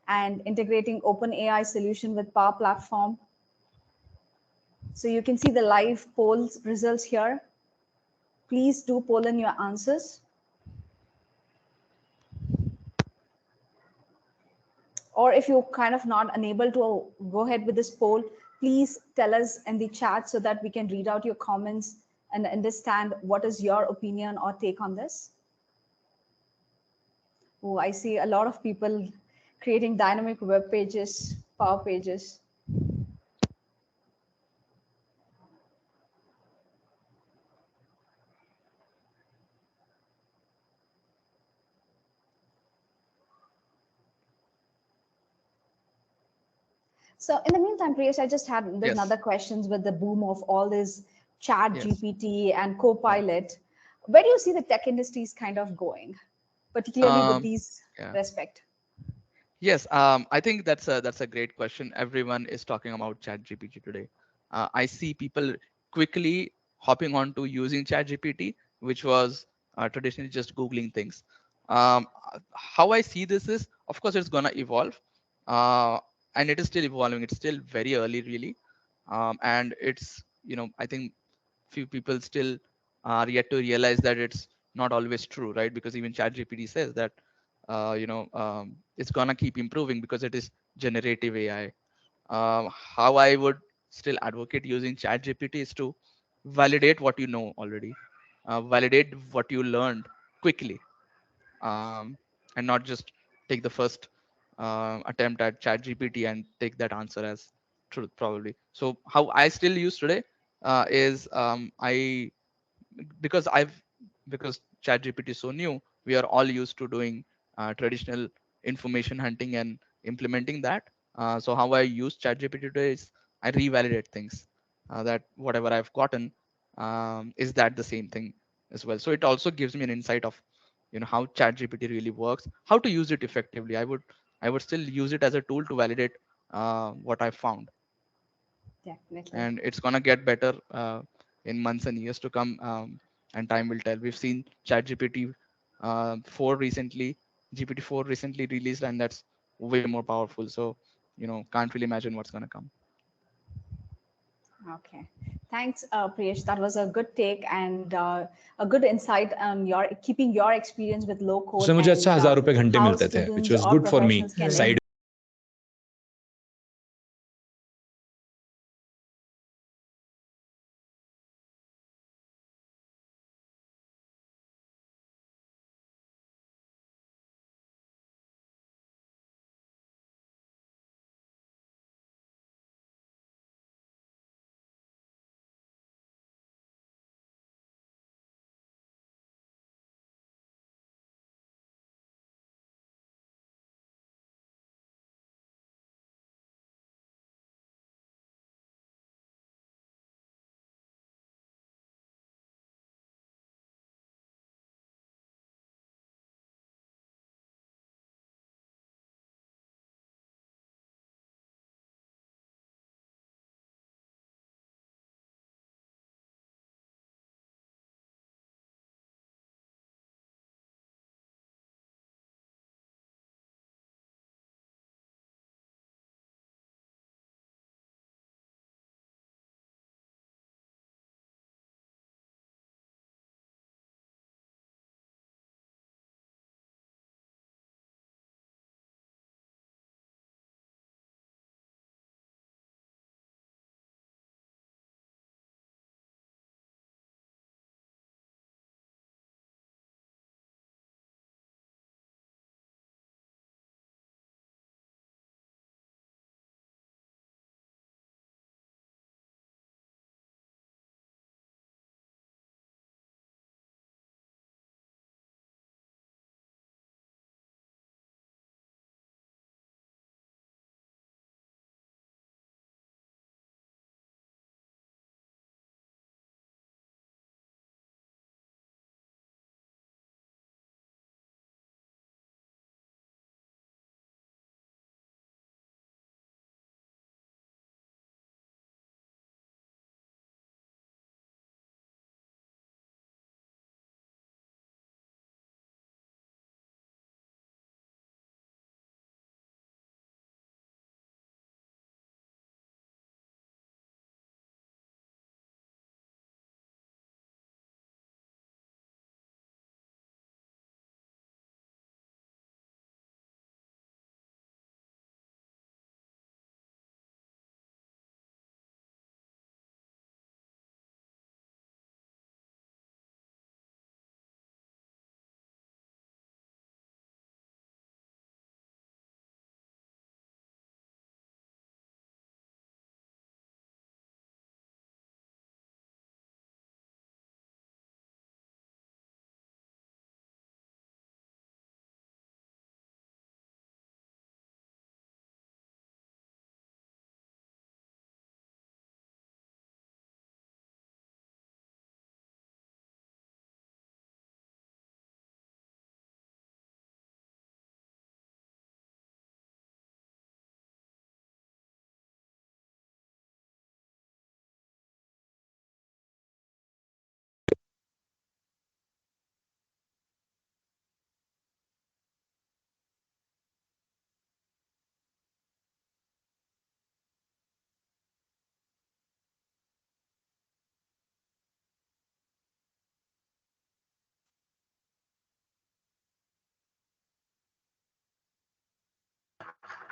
Speaker 3: and integrating OpenAI solution with Power Platform. So you can see the live polls results here. Please do poll in your answers. Or if you're kind of not unable to go ahead with this poll, please tell us in the chat so that we can read out your comments and understand what is your opinion or take on this. Oh, I see a lot of people creating dynamic web pages, Power Pages. So in the meantime, Priyesh, I just had there's
Speaker 6: Yes.
Speaker 3: another questions with the boom of all this chat
Speaker 6: Yes.
Speaker 3: GPT and
Speaker 6: Yeah.
Speaker 3: Copilot. Where do you see the tech industries kind of going, particularly with
Speaker 6: um
Speaker 3: these
Speaker 6: yeah.
Speaker 3: respect?
Speaker 6: Yes, I think that's a great question. Everyone is talking about ChatGPT today. I see people quickly hopping on to using ChatGPT, which was traditionally just Googling things. How I see this is, of course, it's gonna evolve, uh, and it is still evolving. It's still very early, really, and it's I think few people still are yet to realize that it's not always true, right? Because even ChatGPT says that it's gonna keep improving because it is generative AI. How I would still advocate using ChatGPT is to validate what you know already, validate what you learned quickly, and not just take the first attempt at ChatGPT and take that answer as truth, probably. So how I still use today is I because I've because ChatGPT is so new, we are all used to doing traditional information hunting and implementing that. So how I use ChatGPT today is I revalidate things, that whatever I've gotten, is that the same thing as well. So it also gives me an insight of how ChatGPT really works, how to use it effectively. I would still use it as a tool to validate what I found.
Speaker 3: Definitely.
Speaker 6: and it's gonna get better in months and years to come. And time will tell. We've seen ChatGPT 4 recently, GPT-4 recently released, and that's way more powerful. So, can't really imagine what's gonna come.
Speaker 3: Okay. Thanks, Priyesh. That was a good take and a good insight on your keeping your experience with low code
Speaker 7: उसमें मुझे अच्छा
Speaker 3: and
Speaker 7: 1000 रुपए घंटे
Speaker 3: how
Speaker 7: मिलते थे, which
Speaker 3: students
Speaker 7: was
Speaker 3: or
Speaker 7: good for me.
Speaker 3: professionals can
Speaker 7: Side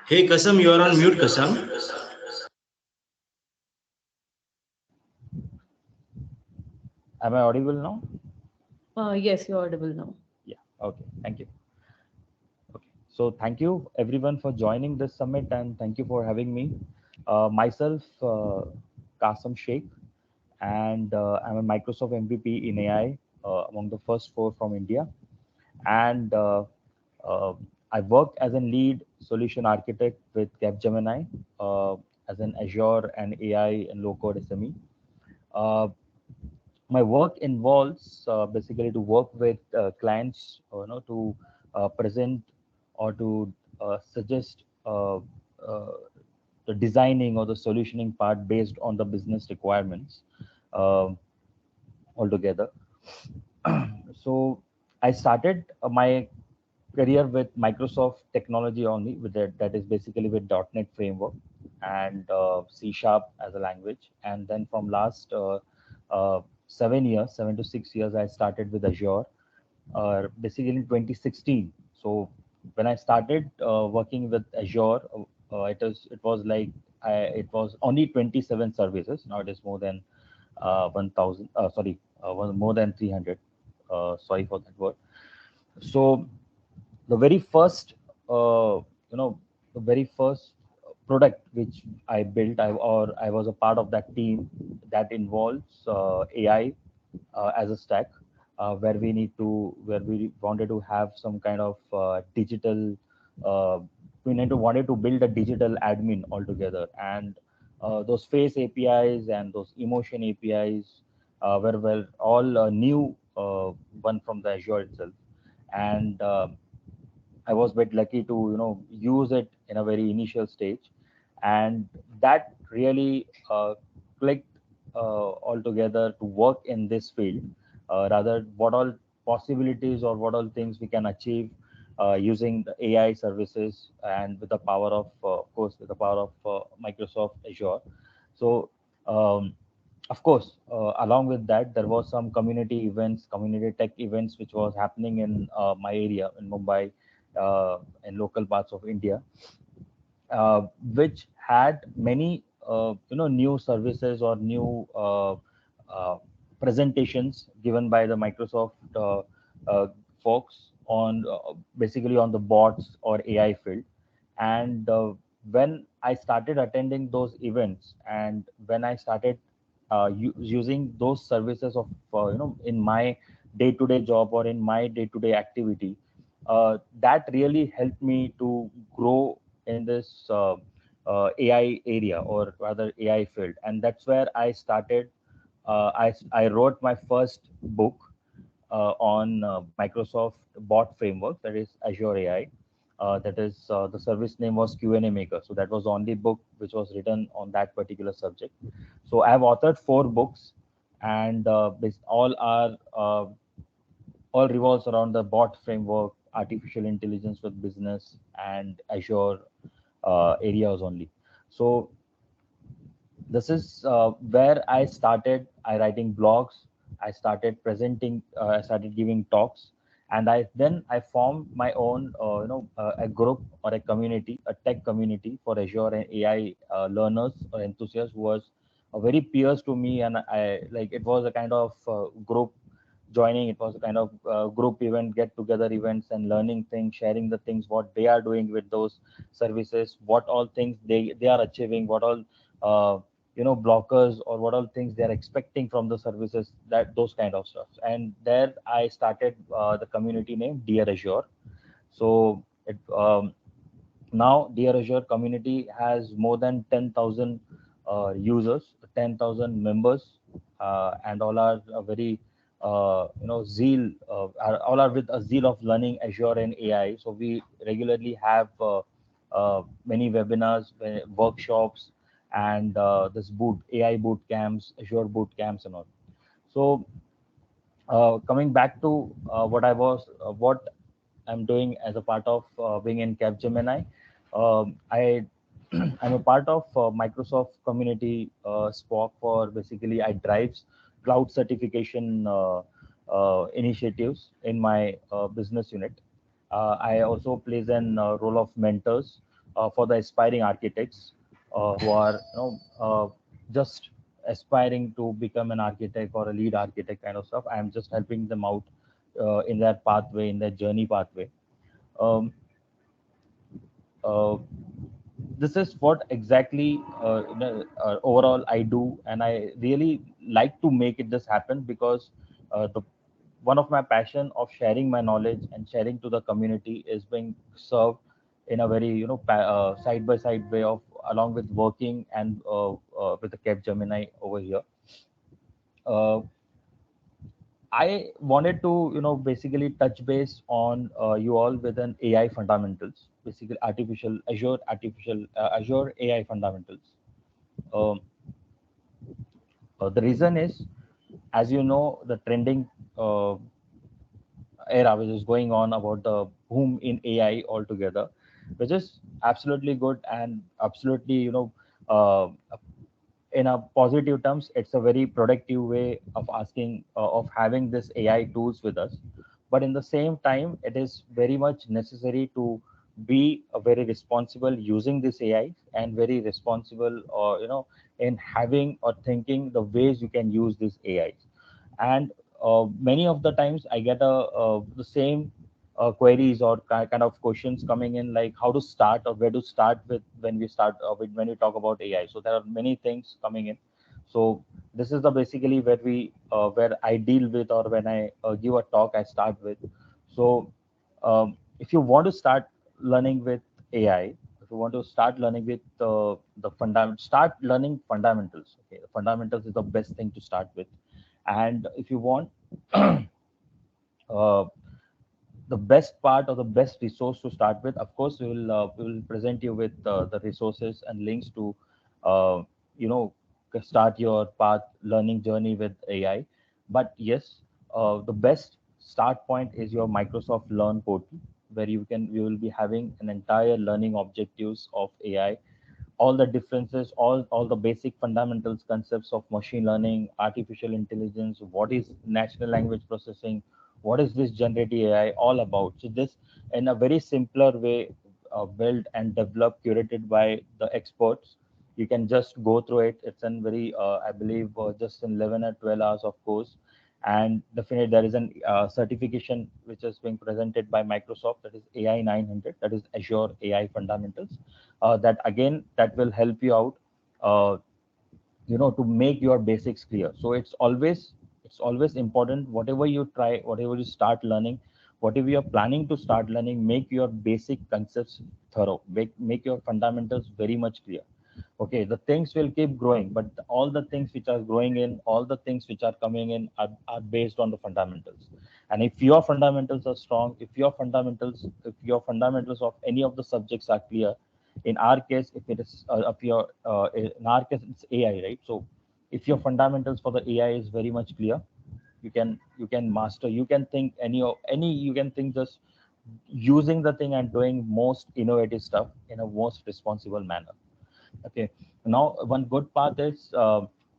Speaker 8: Hey Kasam, you are on mute, Kasam.
Speaker 9: Am I audible now?
Speaker 1: Yes, you're audible now.
Speaker 9: Yeah. Okay. Thank you. Okay. So thank you everyone for joining this summit, and thank you for having me. Myself, Kasam Sheikh, and I'm a Microsoft MVP in AI, among the first 4 from India. And uh, I worked as a lead solution architect with Capgemini, as an Azure and AI and low code SME. Uh, my work involves basically to work with clients, to present or to suggest the designing or the solutioning part based on the business requirements altogether. So I started my career with Microsoft technology only, with that is basically with .NET framework and C Sharp as a language. And then from last 7 years, 7 to 6 years, I started with Azure, basically in 2016. So when I started working with Azure, it was like it was only 27 services. Now it is more than 1,000. Sorry, more than 300. Sorry for that word. So the very first, the very first product which I built, or I was a part of that team that involves AI as a stack, where we wanted to have some kind of digital. Uh, wanted to build a digital admin altogether, and those face APIs and those emotion APIs were all new one from the Azure itself, and I was a bit lucky to use it in a very initial stage, and that really clicked altogether to work in this field. Rather, what all possibilities or what all things we can achieve using the AI services and with the power of course, with the power of Microsoft Azure. So. Of course, along with that, there was some community events, community tech events, which was happening in my area in Mumbai, and local parts of India, which had many new services or new uh, presentations given by the Microsoft uh, folks on basically on the bots or AI field. And when I started attending those events, and when I started using those services of in my day-to-day job or in my day-to-day activity, that really helped me to grow in this AI area, or rather AI field. And that's where I started. I wrote my first book on Microsoft bot framework, that is Azure AI. That is the service name was Q&A Maker. So that was the only book which was written on that particular subject. So I have authored 4 books, and all are all revolves around the bot framework, artificial intelligence with business, and Azure areas only. So this is where I started. I writing blogs. I started presenting. I started giving talks, and I formed my own a group or a community, a tech community for Azure and AI learners or enthusiasts, who was very peers to me, and I like it was a kind of group joining. It was a kind of group event, get together events, and learning things, sharing the things what they are doing with those services, what all things they are achieving, what all blockers or what all things they are expecting from the services, that those kind of stuff. And there I started the community name Dear Azure. So now Dear Azure community has more than 10,000 users, 10,000 members, and all are very zeal, all are with a zeal of learning Azure and AI. So we regularly have many webinars, workshops, and this AI boot camps, Azure boot camps, and all. So coming back to what I'm doing as a part of being in Capgemini. I'm a part of Microsoft community SPOC for basically I drives cloud certification initiatives in my business unit. I also plays an role of mentors for the aspiring architects who are just aspiring to become an architect or a lead architect kind of stuff. I'm just helping them out in their pathway, in their journey pathway. Um, uh, this is what exactly overall I do, and I really like to make it this happen, because the one of my passion of sharing my knowledge and sharing to the community is being served in a very side by side way of along with working and with the Cap Gemini over here. Uh, I wanted to, basically touch base on you all with an AI fundamentals, basically Azure AI fundamentals. Um, the reason is, as you know, the trending uh, era which is going on about the boom in AI altogether, which is absolutely good and absolutely, uh, in a positive terms, it's a very productive way of asking of having this AI tools with us. But in the same time, it is very much necessary to be a very responsible using this AI and very responsible, in having or thinking the ways you can use this AI. And many of the times I get the same queries or kind of questions coming in, like how to start or where to start with when we start when we talk about AI. So there are many things coming in. So this is the basically where I deal with, or when I give a talk I start with. So if you want to start learning with AI, if you want to start learning with the fundamental, start learning fundamentals. Okay, the fundamentals is the best thing to start with. And if you want uh, the best part or the best resource to start with, of course we will present you with the resources and links to uh, you know start your path learning journey with AI. But yes, the best start point is your Microsoft Learn portal, where you will be having an entire learning objectives of AI, all the differences, all the basic fundamentals concepts of machine learning, artificial intelligence, what is natural language processing, what is this generative AI all about. So this, in a very simpler way, built and developed, curated by the experts. You can just go through it. It's in very, I believe, just in 11 or 12 hours of course. And definitely there is an certification which is being presented by Microsoft, that is AI 900, that is Azure AI Fundamentals. That again, that will help you out, uh, to make your basics clear. So it's always important, whatever you try, whatever you start learning, whatever you're planning to start learning, make your basic concepts thorough, make your fundamentals very much clear. Okay, the things will keep growing, but all the things which are growing in, all the things which are coming in are based on the fundamentals. And if your fundamentals are strong, if your fundamentals of any of the subjects are clear, in our case, if it is in our case it's AI, right? So if your fundamentals for the AI is very much clear, you can master, you can think you can think just using the thing and doing most innovative stuff in a most responsible manner. Okay. Now, one good part is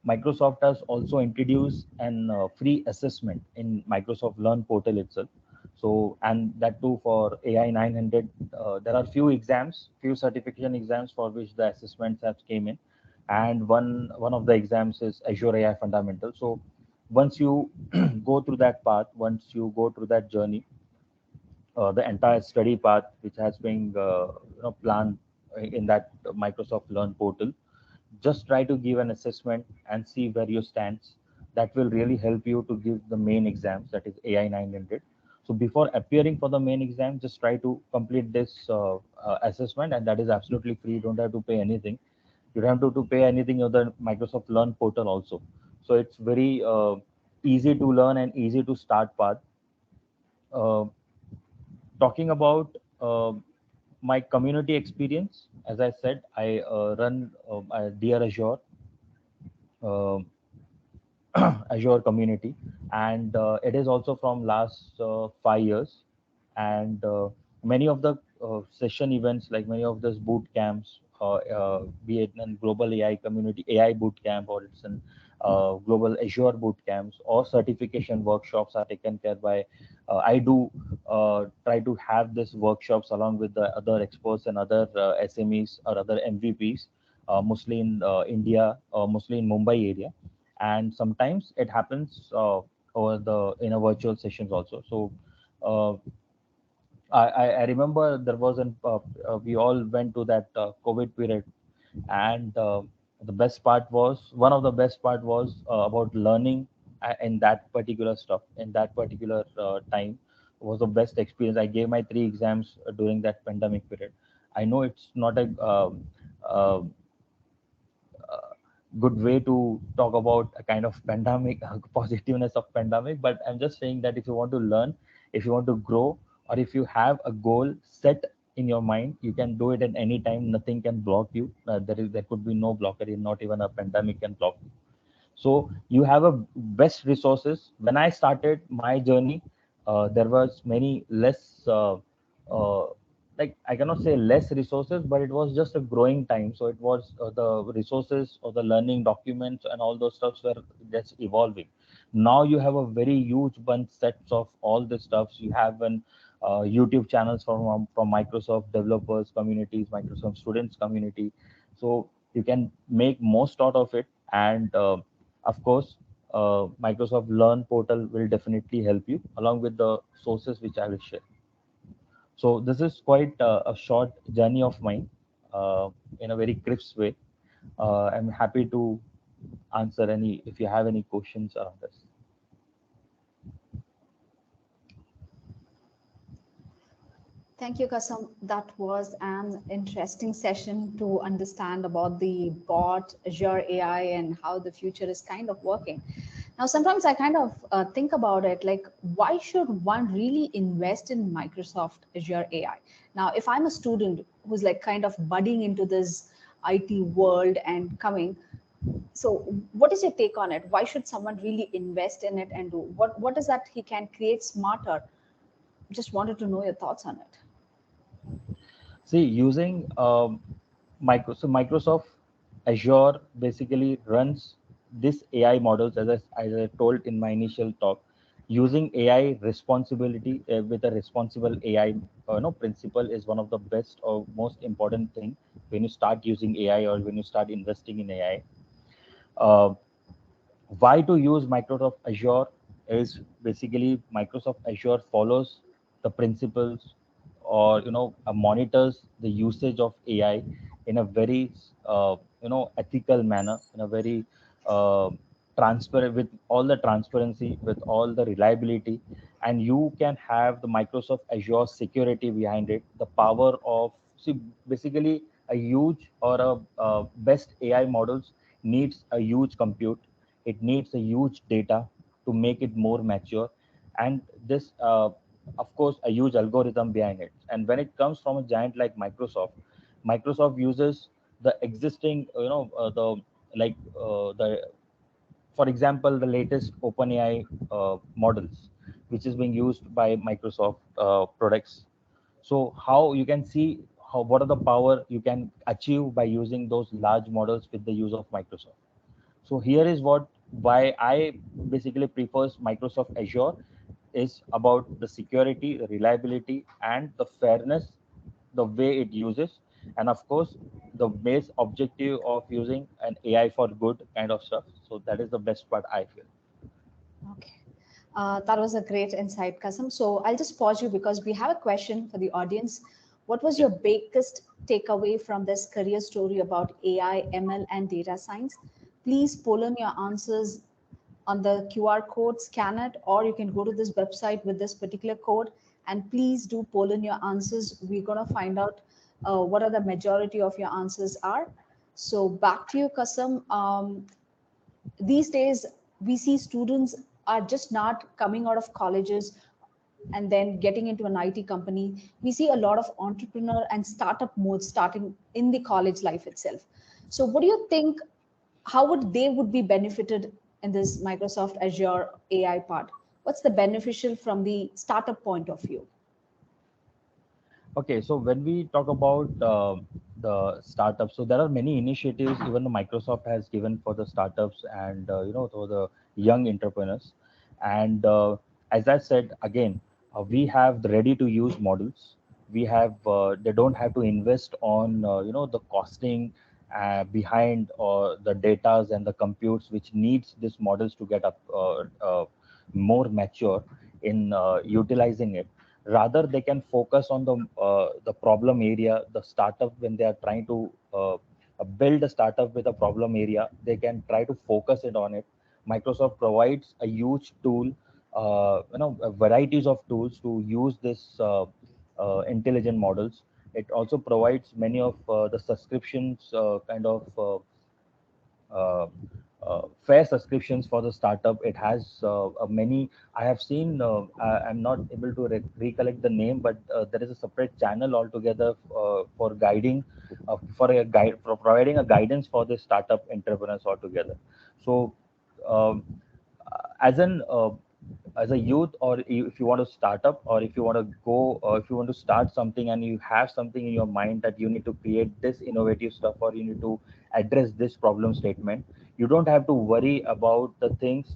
Speaker 9: Microsoft has also introduced an free assessment in Microsoft Learn portal itself. So, and that too for AI 900. There are few exams, few certification exams for which the assessments have came in, and one of the exams is Azure AI Fundamental. So, once you go through that path, once you go through that journey, the entire study path which has been planned in that Microsoft Learn portal, just try to give an assessment and see where you stand. That will really help you to give the main exams, that is AI 900. So before appearing for the main exam, just try to complete this assessment, and that is absolutely free. You don't have to pay anything. You don't have to pay anything on the Microsoft Learn portal also. So it's very easy to learn and easy to start path. Uh, Talking about my community experience, as I said, I run Dear Azure uh, Azure community, and it is also from last 5 years. And many of the session events, like many of those boot camps, be it in global AI community AI boot camp, or it's in global Azure boot camps, or certification workshops are taken care by. I do try to have these workshops along with the other experts and other SMEs or other MVPs, mostly in India, or mostly in Mumbai area, and sometimes it happens over the in a virtual sessions also. So uh, I remember there was an we all went to that COVID period, and the best part was one of the best part was about learning in that particular stuff in that particular time was the best experience. I gave my 3 exams during that pandemic period. I know it's not a uh, good way to talk about a kind of pandemic, positiveness of pandemic. But I'm just saying that if you want to learn, if you want to grow, or if you have a goal set in your mind, you can do it at any time. Nothing can block you. There could be no blocker. Not even a pandemic can block you. So you have a best resources. When I started my journey, there was many less uh, like I cannot say less resources, but it was just a growing time. So it was the resources or the learning documents and all those stuffs were just evolving. Now you have a very huge bunch sets of all the stuffs. You have an YouTube channels from Microsoft developers communities, Microsoft students community. So you can make most out of it. And of course, Microsoft Learn portal will definitely help you along with the sources which I will share. So this is quite a short journey of mine in a very crisp way. I'm happy to answer any if you have any questions around this.
Speaker 3: Thank you, Kasam. That was an interesting session to understand about the bot, Azure AI, and how the future is kind of working. Now, sometimes I kind of think about it like, why should one really invest in Microsoft Azure AI? Now, if I'm a student who's like kind of budding into this IT world and coming, so what is your take on it? Why should someone really invest in it and do what is that he can create smarter? Just wanted to know your thoughts on it.
Speaker 9: See, using Microsoft Azure basically runs this AI models as I told in my initial talk, using AI responsibility with a responsible AI principle is one of the best or most important thing when you start using AI or when you start investing in AI. Uh, why to use Microsoft Azure is basically Microsoft Azure follows the principles or monitors the usage of AI in a very ethical manner, in a very uh, transparent, with all the transparency, with all the reliability, and you can have the Microsoft Azure security behind it, the power of see basically a huge or a best AI models needs a huge compute, it needs a huge data to make it more mature, and this of course a huge algorithm behind it. And when it comes from a giant like Microsoft uses the existing the like the for example the latest OpenAI models which is being used by Microsoft products. So how you can see how what are the power you can achieve by using those large models with the use of Microsoft. So here is what why I basically prefers Microsoft Azure is about the security, the reliability, and the fairness, the way it uses, and of course the base objective of using an AI for good kind of stuff. So that is the best part I feel.
Speaker 3: Okay. That was a great insight, Kasam. So I'll just pause you because we have a question for the audience. What was
Speaker 9: Yeah.
Speaker 3: your biggest takeaway from this career story about AI, ML, and data science? Please pull in your answers on the QR code, scan it, or you can go to this website with this particular code. And please do pull in your answers. We're going to find out what are the majority of your answers are. So back to you, Kasam. These days we see students are just not coming out of colleges and then getting into an IT company. We see a lot of entrepreneur and startup mode starting in the college life itself. So what do you think, how would they would be benefited in this Microsoft Azure AI part? What's the beneficial from the startup point of view?
Speaker 9: Okay, so when we talk about the startups, so there are many initiatives even Microsoft has given for the startups and for the young entrepreneurs. And as I said again, we have the ready-to-use models. We have they don't have to invest on the costing behind or the datas and the computes which needs these models to get up more mature in utilizing it. Rather they can focus on the problem area, the startup when they are trying to build a startup with a problem area, they can try to focus it on it. Microsoft provides a huge tool, varieties of tools to use this intelligent models. It also provides many of the subscriptions kind of fair subscriptions for the startup. It has many. I have seen. I'm not able to recollect the name, but there is a separate channel altogether for guiding, for providing a guidance for the startup entrepreneurs altogether. So, um, as an as a youth, or if you want to start up, or if you want to go, or if you want to start something and you have something in your mind that you need to create this innovative stuff, or you need to address this problem statement, you don't have to worry about the things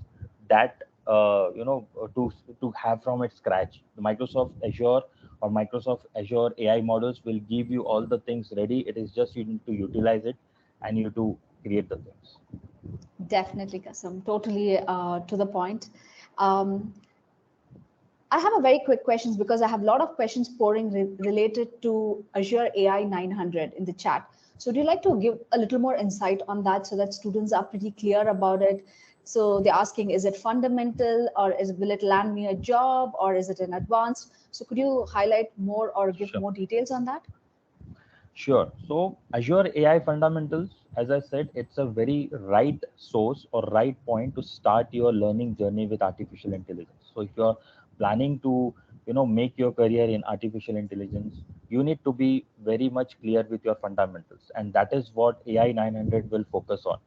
Speaker 9: that to have from its scratch. The Microsoft Azure or Microsoft Azure AI models will give you all the things ready. It is just you need to utilize it and you need to create the things.
Speaker 3: Definitely, Kasam. Totally to the point. Um, I have a very quick questions because I have a lot of questions pouring related to Azure AI 900 in the chat. So would you like to give a little more insight on that so that students are pretty clear about it? So they're asking, is it fundamental, or will it land me a job, or is it an advanced? So could you highlight more or give
Speaker 9: Sure.
Speaker 3: more details on that?
Speaker 9: Sure. So Azure AI fundamentals, as I said, it's a very right source or right point to start your learning journey with artificial intelligence. So if you're planning to, make your career in artificial intelligence, you need to be very much clear with your fundamentals, and that is what AI 900 will focus on.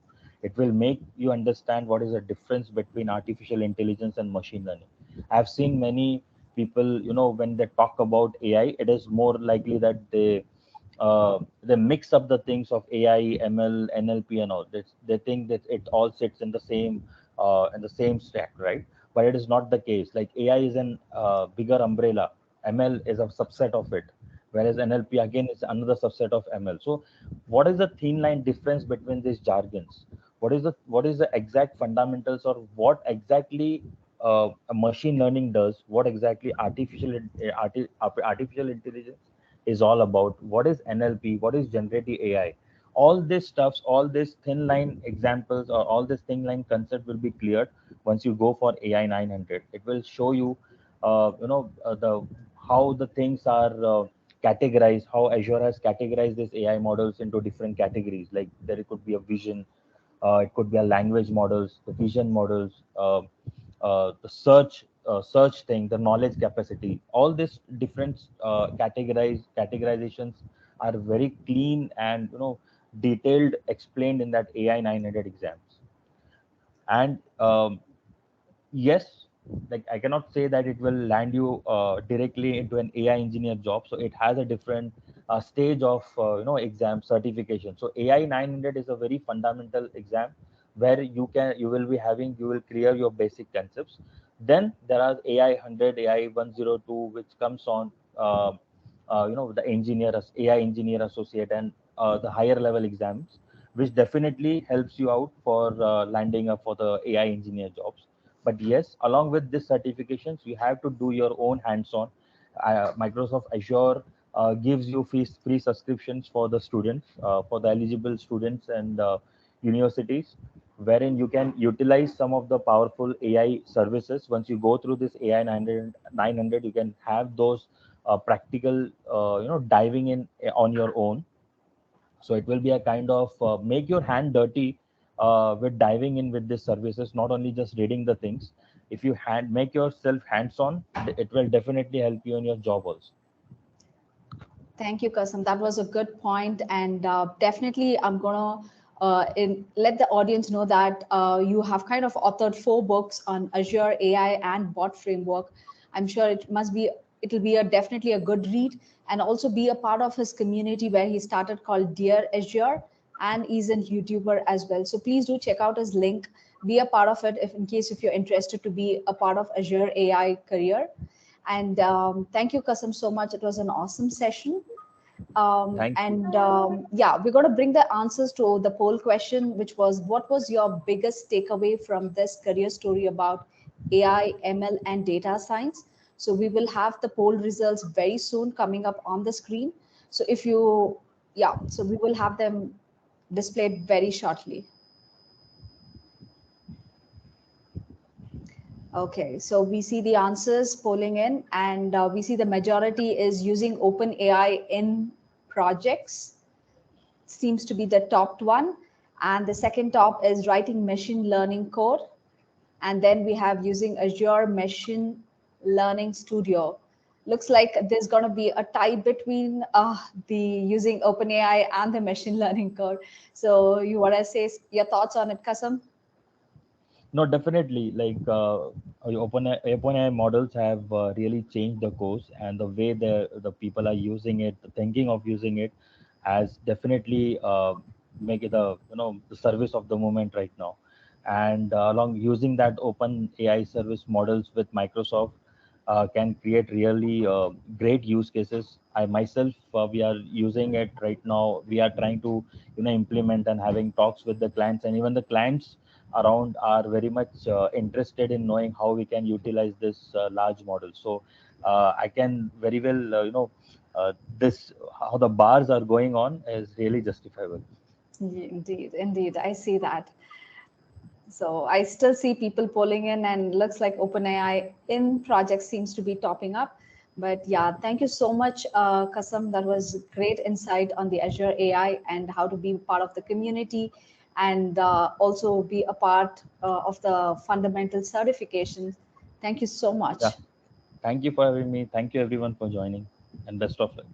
Speaker 9: It will make you understand what is the difference between artificial intelligence and machine learning. I've seen many people, when they talk about AI, it is more likely that they mix up the things of AI, ML, NLP, and all. They think that it all sits in the same stack, right? But it is not the case. Like AI is an bigger umbrella. ML is a subset of it, whereas NLP again is another subset of ML. So, what is the thin line difference between these jargons? What is the exact fundamentals, or what exactly a machine learning does? What exactly artificial intelligence is all about? What is NLP? What is generative AI? All this stuffs, all these thin line examples, or all this thin line concept will be cleared once you go for AI 900. It will show you, the how the things are categorized, how Azure has categorized these AI models into different categories. Like there could be a vision, it could be a language models, the vision models, the search thing, the knowledge capacity. All these different categorizations are very clean and detailed explained in that AI 900 exams. And yes, like I cannot say that it will land you directly into an AI engineer job. So it has a different stage of exam certification. So AI 900 is a very fundamental exam where you will clear your basic concepts. Then there are AI 100, AI 102, which comes on the AI engineer associate, and the higher level exams, which definitely helps you out for landing up for the AI engineer jobs. But yes, along with this certifications, you have to do your own hands-on. Microsoft Azure gives you free subscriptions for the students, for the eligible students and universities, wherein you can utilize some of the powerful AI services. Once you go through this AI 900, you can have those practical, diving in on your own. So it will be a kind of make your hand dirty with diving in with these services, not only just reading the things. If you make yourself hands-on, it will definitely help you in your job also.
Speaker 3: Thank you, Kasam. That was a good point, and definitely I'm gonna let the audience know that you have kind of authored 4 books on Azure AI and bot framework. I'm sure it'll be definitely a good read, and also be a part of his community where he started called Dear Azure, and he's a YouTuber as well. So please do check out his link, be a part of it if you're interested to be a part of Azure AI career. And thank you, Kasam, so much. It was an awesome session.
Speaker 9: Thank you.
Speaker 3: And yeah, we're going to bring the answers to the poll question, which was, what was your biggest takeaway from this career story about AI, ML, and data science? So we will have the poll results very soon coming up on the screen. So so we will have them displayed very shortly. Okay, so we see the answers polling in, and we see the majority is using OpenAI in projects. Seems to be the top one. And the second top is writing machine learning code. And then we have using Azure Machine Learning Studio. Looks like there's going to be a tie between the using OpenAI and the machine learning code. So you want to say your thoughts on it, Kasam?
Speaker 9: No, definitely. Like OpenAI models have really changed the course, and the way the people are using it, the thinking of using it, has definitely make it a the service of the moment right now. And along using that OpenAI service models with Microsoft can create really great use cases. I myself, we are using it right now. We are trying to implement and having talks with the clients, and even the clients around are very much interested in knowing how we can utilize this large model. So I can very well this how the bars are going on is really justifiable.
Speaker 3: Indeed, I see that. So I still see people polling in, and looks like OpenAI in projects seems to be topping up. But yeah, thank you so much, Kasam. That was great insight on the Azure AI and how to be part of the community, and also be a part of the fundamental certifications. Thank you so much.
Speaker 9: Yeah, thank you for having me. Thank you everyone for joining, and best of luck.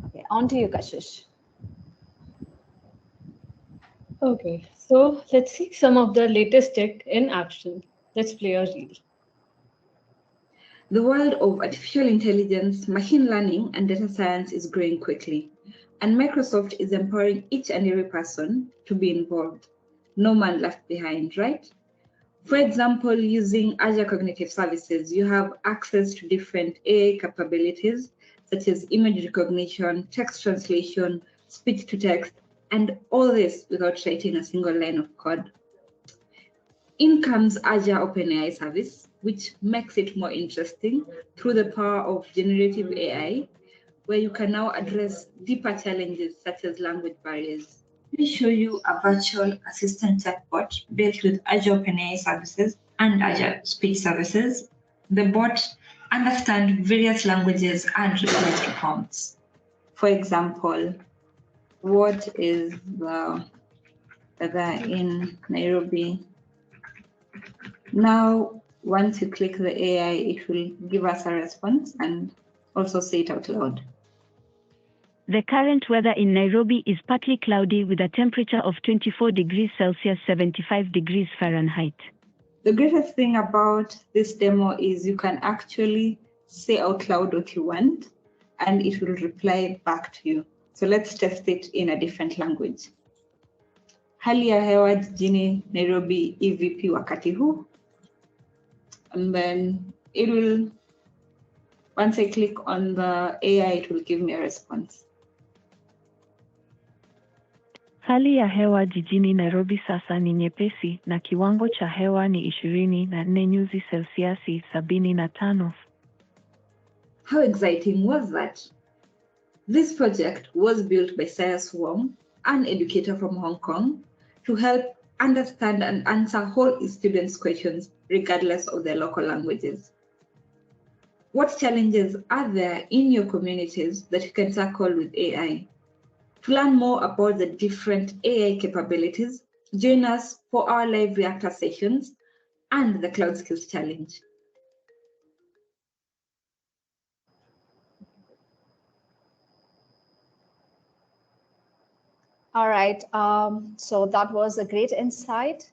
Speaker 3: Okay, on to you, Kashish.
Speaker 1: Okay, so let's see some of the latest tech in action. Let's play a reel.
Speaker 7: The world of artificial intelligence, machine learning, and data science is growing quickly, and Microsoft is empowering each and every person to be involved. No man left behind, right? For example, using Azure Cognitive Services, you have access to different AI capabilities, such as image recognition, text translation, speech to text, and all this without writing a single line of code. In comes Azure OpenAI service, which makes it more interesting through the power of generative AI, where you can now address deeper challenges such as language barriers. Let me show you a virtual assistant chatbot built with Azure OpenAI services and Azure Speech Services. The bot understands various languages and replies to prompts. For example, what is the weather in Nairobi? Now, once you click the AI, it will give us a response and also say it out loud.
Speaker 10: The current weather in Nairobi is partly cloudy with a temperature of 24 degrees Celsius, 75 degrees Fahrenheit.
Speaker 7: The greatest thing about this demo is you can actually say out loud what you want and it will reply back to you. So let's test it in a different language. Hali ya hewa jijini Nairobi EVP wakati huu. And then it will, once I click on the AI, it will give me a response.
Speaker 10: Hali ya hewa jijini Nairobi sasa ni nyepesi na kiwango cha hewa ni 24 nyuzi Celsiasi 75.
Speaker 7: How exciting was that? This project was built by Cyrus Wong, an educator from Hong Kong, to help understand and answer whole students' questions regardless of their local languages. What challenges are there in your communities that you can tackle with AI? To learn more about the different AI capabilities, join us for our live reactor sessions and the Cloud Skills Challenge.
Speaker 3: All right, so that was a great insight.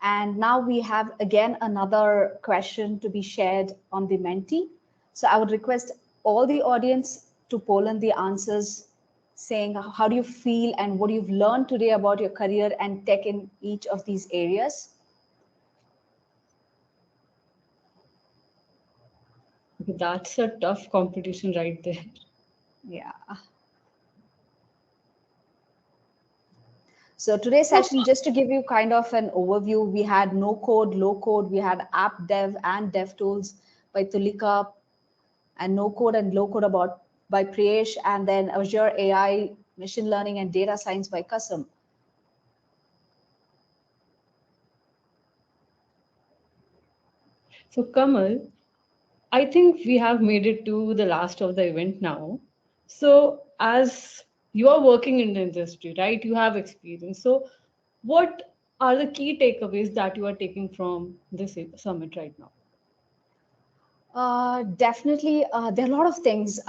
Speaker 3: And now we have again another question to be shared on the Menti. So I would request all the audience to poll in the answers, saying how do you feel and what you've learned today about your career and tech in each of these areas.
Speaker 1: That's a tough competition right there.
Speaker 3: Yeah. So today's session, just to give you kind of an overview, we had no code, low code, we had app dev and dev tools by Tulika, and no code and low code by Priyesh, and then Azure AI, machine learning and data science by Kasam.
Speaker 1: So Kamal, I think we have made it to the last of the event now. So as you are working in the industry, right? You have experience. So what are the key takeaways that you are taking from this summit right now?
Speaker 3: Definitely, there are a lot of things.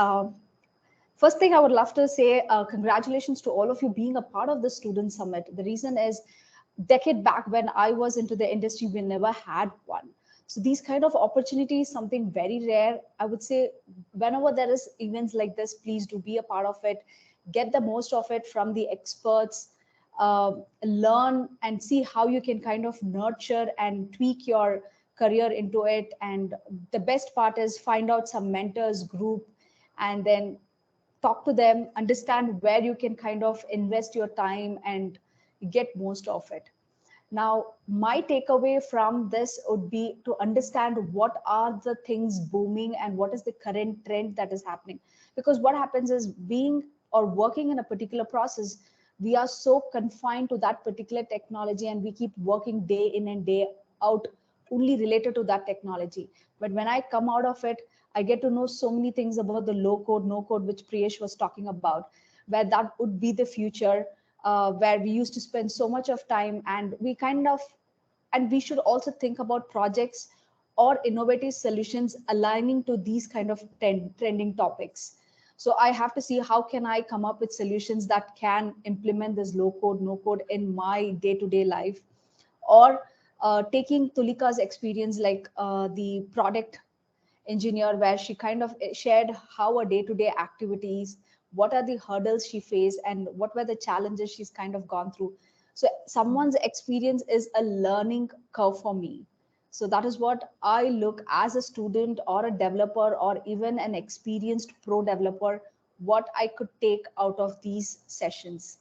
Speaker 3: First thing I would love to say, congratulations to all of you being a part of the Student Summit. The reason is, decade back when I was into the industry, we never had one. So these kind of opportunities, something very rare. I would say, whenever there is events like this, please do be a part of it. Get the most of it from the experts. Learn and see how you can kind of nurture and tweak your career into it. And the best part is find out some mentors group, and then talk to them, understand where you can kind of invest your time and get most of it. Now, my takeaway from this would be to understand what are the things booming and what is the current trend that is happening. Because what happens is, being or working in a particular process, we are so confined to that particular technology and we keep working day in and day out only related to that technology. But when I come out of it, I get to know so many things about the low code, no code, which Priyesh was talking about, where that would be the future, where we used to spend so much of time, and we kind of, and we should also think about projects or innovative solutions aligning to these kind of trending topics. So I have to see how can I come up with solutions that can implement this low code, no code in my day-to-day life, or taking Tulika's experience, like the product engineer, where she kind of shared how her day-to-day activities, what are the hurdles she faced, and what were the challenges she's kind of gone through. So someone's experience is a learning curve for me. So that is what I look as a student or a developer or even an experienced pro developer, what I could take out of these sessions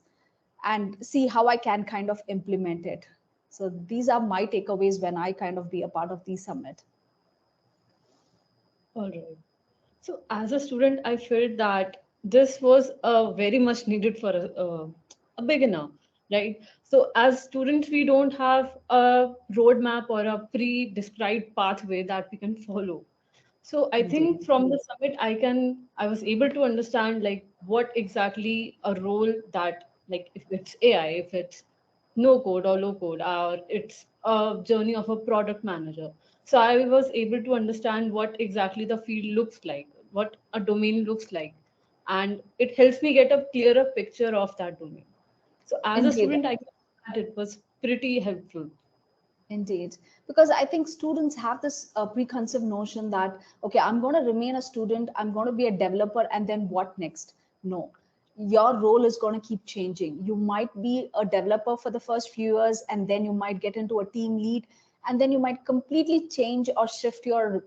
Speaker 3: and see how I can kind of implement it. So these are my takeaways when I kind of be a part of the summit.
Speaker 1: All right. So as a student, I felt that this was very much needed for a beginner, right? So as students, we don't have a roadmap or a pre-described pathway that we can follow. So I think
Speaker 3: Indeed.
Speaker 1: from the summit, I was able to understand like what exactly a role that, like if it's AI, if it's no code or low code, or it's a journey of a product manager. So I was able to understand what exactly the field looks like, what a domain looks like, and it helps me get a clearer picture of that domain. So as a
Speaker 3: Indeed.
Speaker 1: student, I think that it was pretty helpful.
Speaker 3: Indeed, because I think students have this preconceived notion that, okay, I'm going to remain a student, I'm going to be a developer, and then what next? No, your role is going to keep changing. You might be a developer for the first few years, and then you might get into a team lead, and then you might completely change or shift your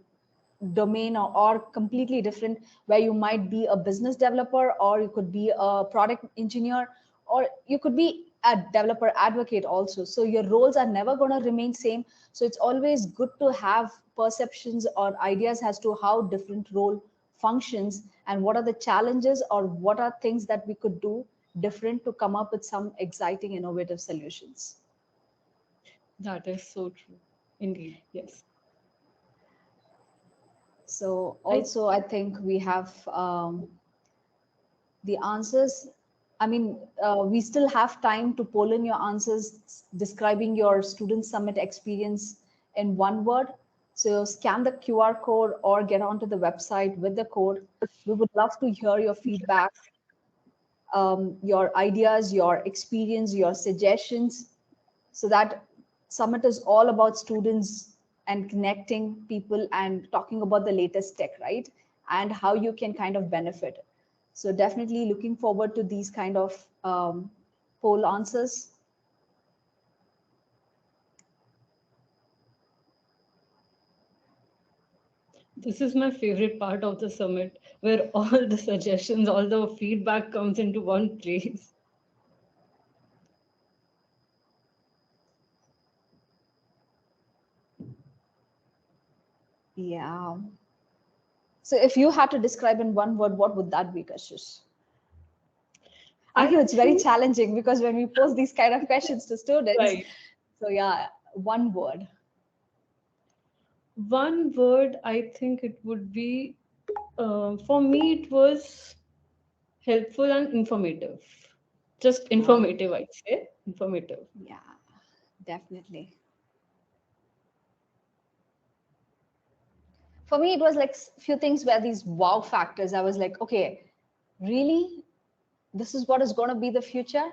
Speaker 3: domain, or completely different, where you might be a business developer, or you could be a product engineer, or you could be a developer advocate also. So your roles are never going to remain same. So it's always good to have perceptions or ideas as to how different role functions and what are the challenges or what are things that we could do different to come up with some exciting innovative solutions.
Speaker 1: That is so true. Indeed, yes.
Speaker 3: So
Speaker 1: I
Speaker 3: also I think we have the answers. I mean, we still have time to poll in your answers describing your student summit experience in one word. So scan the QR code or get onto the website with the code. We would love to hear your feedback, your ideas, your experience, your suggestions, so that summit is all about students and connecting people and talking about the latest tech, right? And how you can kind of benefit. So definitely looking forward to these kind of poll answers.
Speaker 1: This is my favorite part of the summit, where all the suggestions, all the feedback comes into one place.
Speaker 3: Yeah. So if you had to describe in one word, what would that be, Kashish? I know
Speaker 1: I
Speaker 3: it's very
Speaker 1: think,
Speaker 3: challenging because when we pose these kind of questions to students,
Speaker 1: right,
Speaker 3: so yeah, one word.
Speaker 1: one word, I think it would be, for me, it was helpful and informative. Just informative, I'd say. Informative.
Speaker 3: Yeah, definitely. For me, it was like few things where these wow factors. I was like, okay, really? This is what is going to be the future?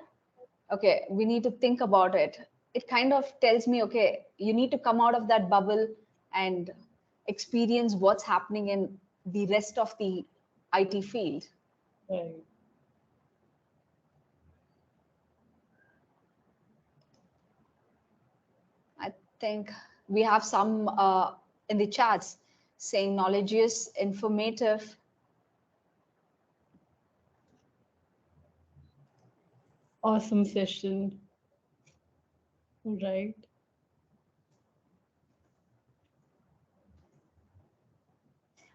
Speaker 3: Okay, we need to think about it. It kind of tells me, okay, you need to come out of that bubble and experience what's happening in the rest of the IT field.
Speaker 1: Right.
Speaker 3: I think we have some in the chats saying knowledge is informative.
Speaker 1: Awesome session. Right.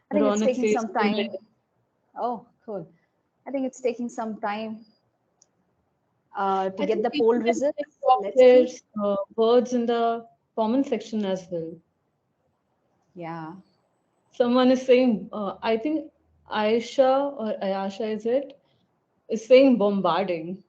Speaker 3: I think it's
Speaker 1: Ronak
Speaker 3: taking
Speaker 1: says,
Speaker 3: some time. Oh, cool. I think it's taking some time to
Speaker 1: I
Speaker 3: get
Speaker 1: think
Speaker 3: the
Speaker 1: people
Speaker 3: poll
Speaker 1: can
Speaker 3: results.
Speaker 1: drop
Speaker 3: Let's
Speaker 1: their
Speaker 3: see.
Speaker 1: words in the comment section as well.
Speaker 3: Yeah.
Speaker 1: Someone is saying, I think Aisha or Ayasha is saying bombarding.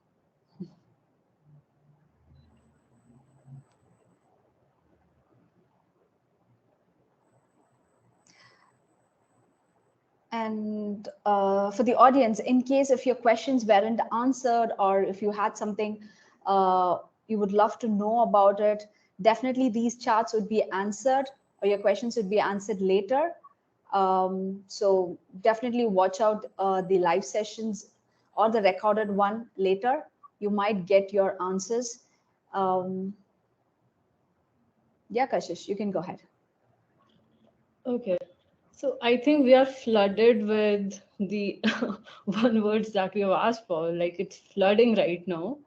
Speaker 3: And for the audience, in case if your questions weren't answered or if you had something you would love to know about it, definitely these charts would be answered or your questions would be answered later. So definitely watch out the live sessions or the recorded one later. You might get your answers. Yeah, Kashish, you can go ahead.
Speaker 1: Okay. So I think we are flooded with the one words that we have asked for. Like it's flooding right now.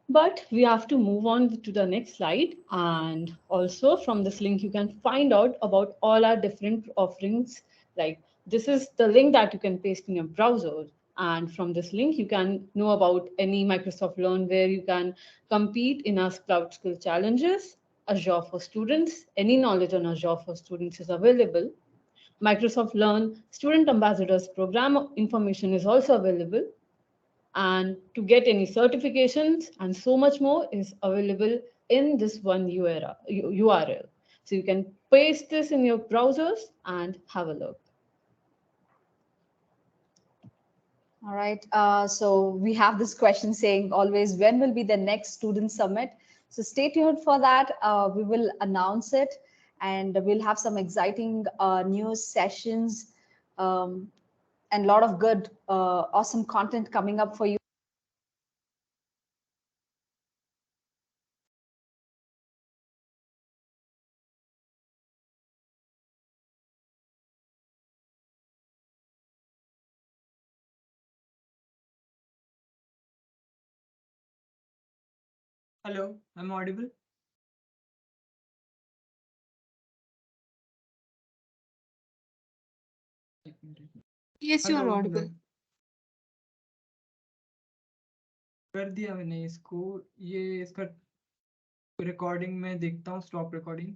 Speaker 1: But we have to move on to the next slide. And also from this link, you can find out about all our different offerings. Like this is the link that you can paste in your browser. And from this link, you can know about any Microsoft Learn where you can compete in our Cloud Skill Challenges, Azure for Students. Any knowledge on Azure for Students is available. Microsoft Learn Student Ambassadors Program information is also available. And to get any certifications and so much more is available in this one URL. So you can paste this in your browsers and have a look.
Speaker 3: All right. So we have this question saying always, when will be the next student summit? So stay tuned for that. We will announce it and we'll have some exciting news sessions and a lot of good, awesome content coming up for you.
Speaker 11: Hello, I'm audible.
Speaker 5: Yes, you are
Speaker 11: hello
Speaker 5: audible.
Speaker 11: Ma'am कर दिया मैंने इसको ये इसका recording में देखता हूँ stop recording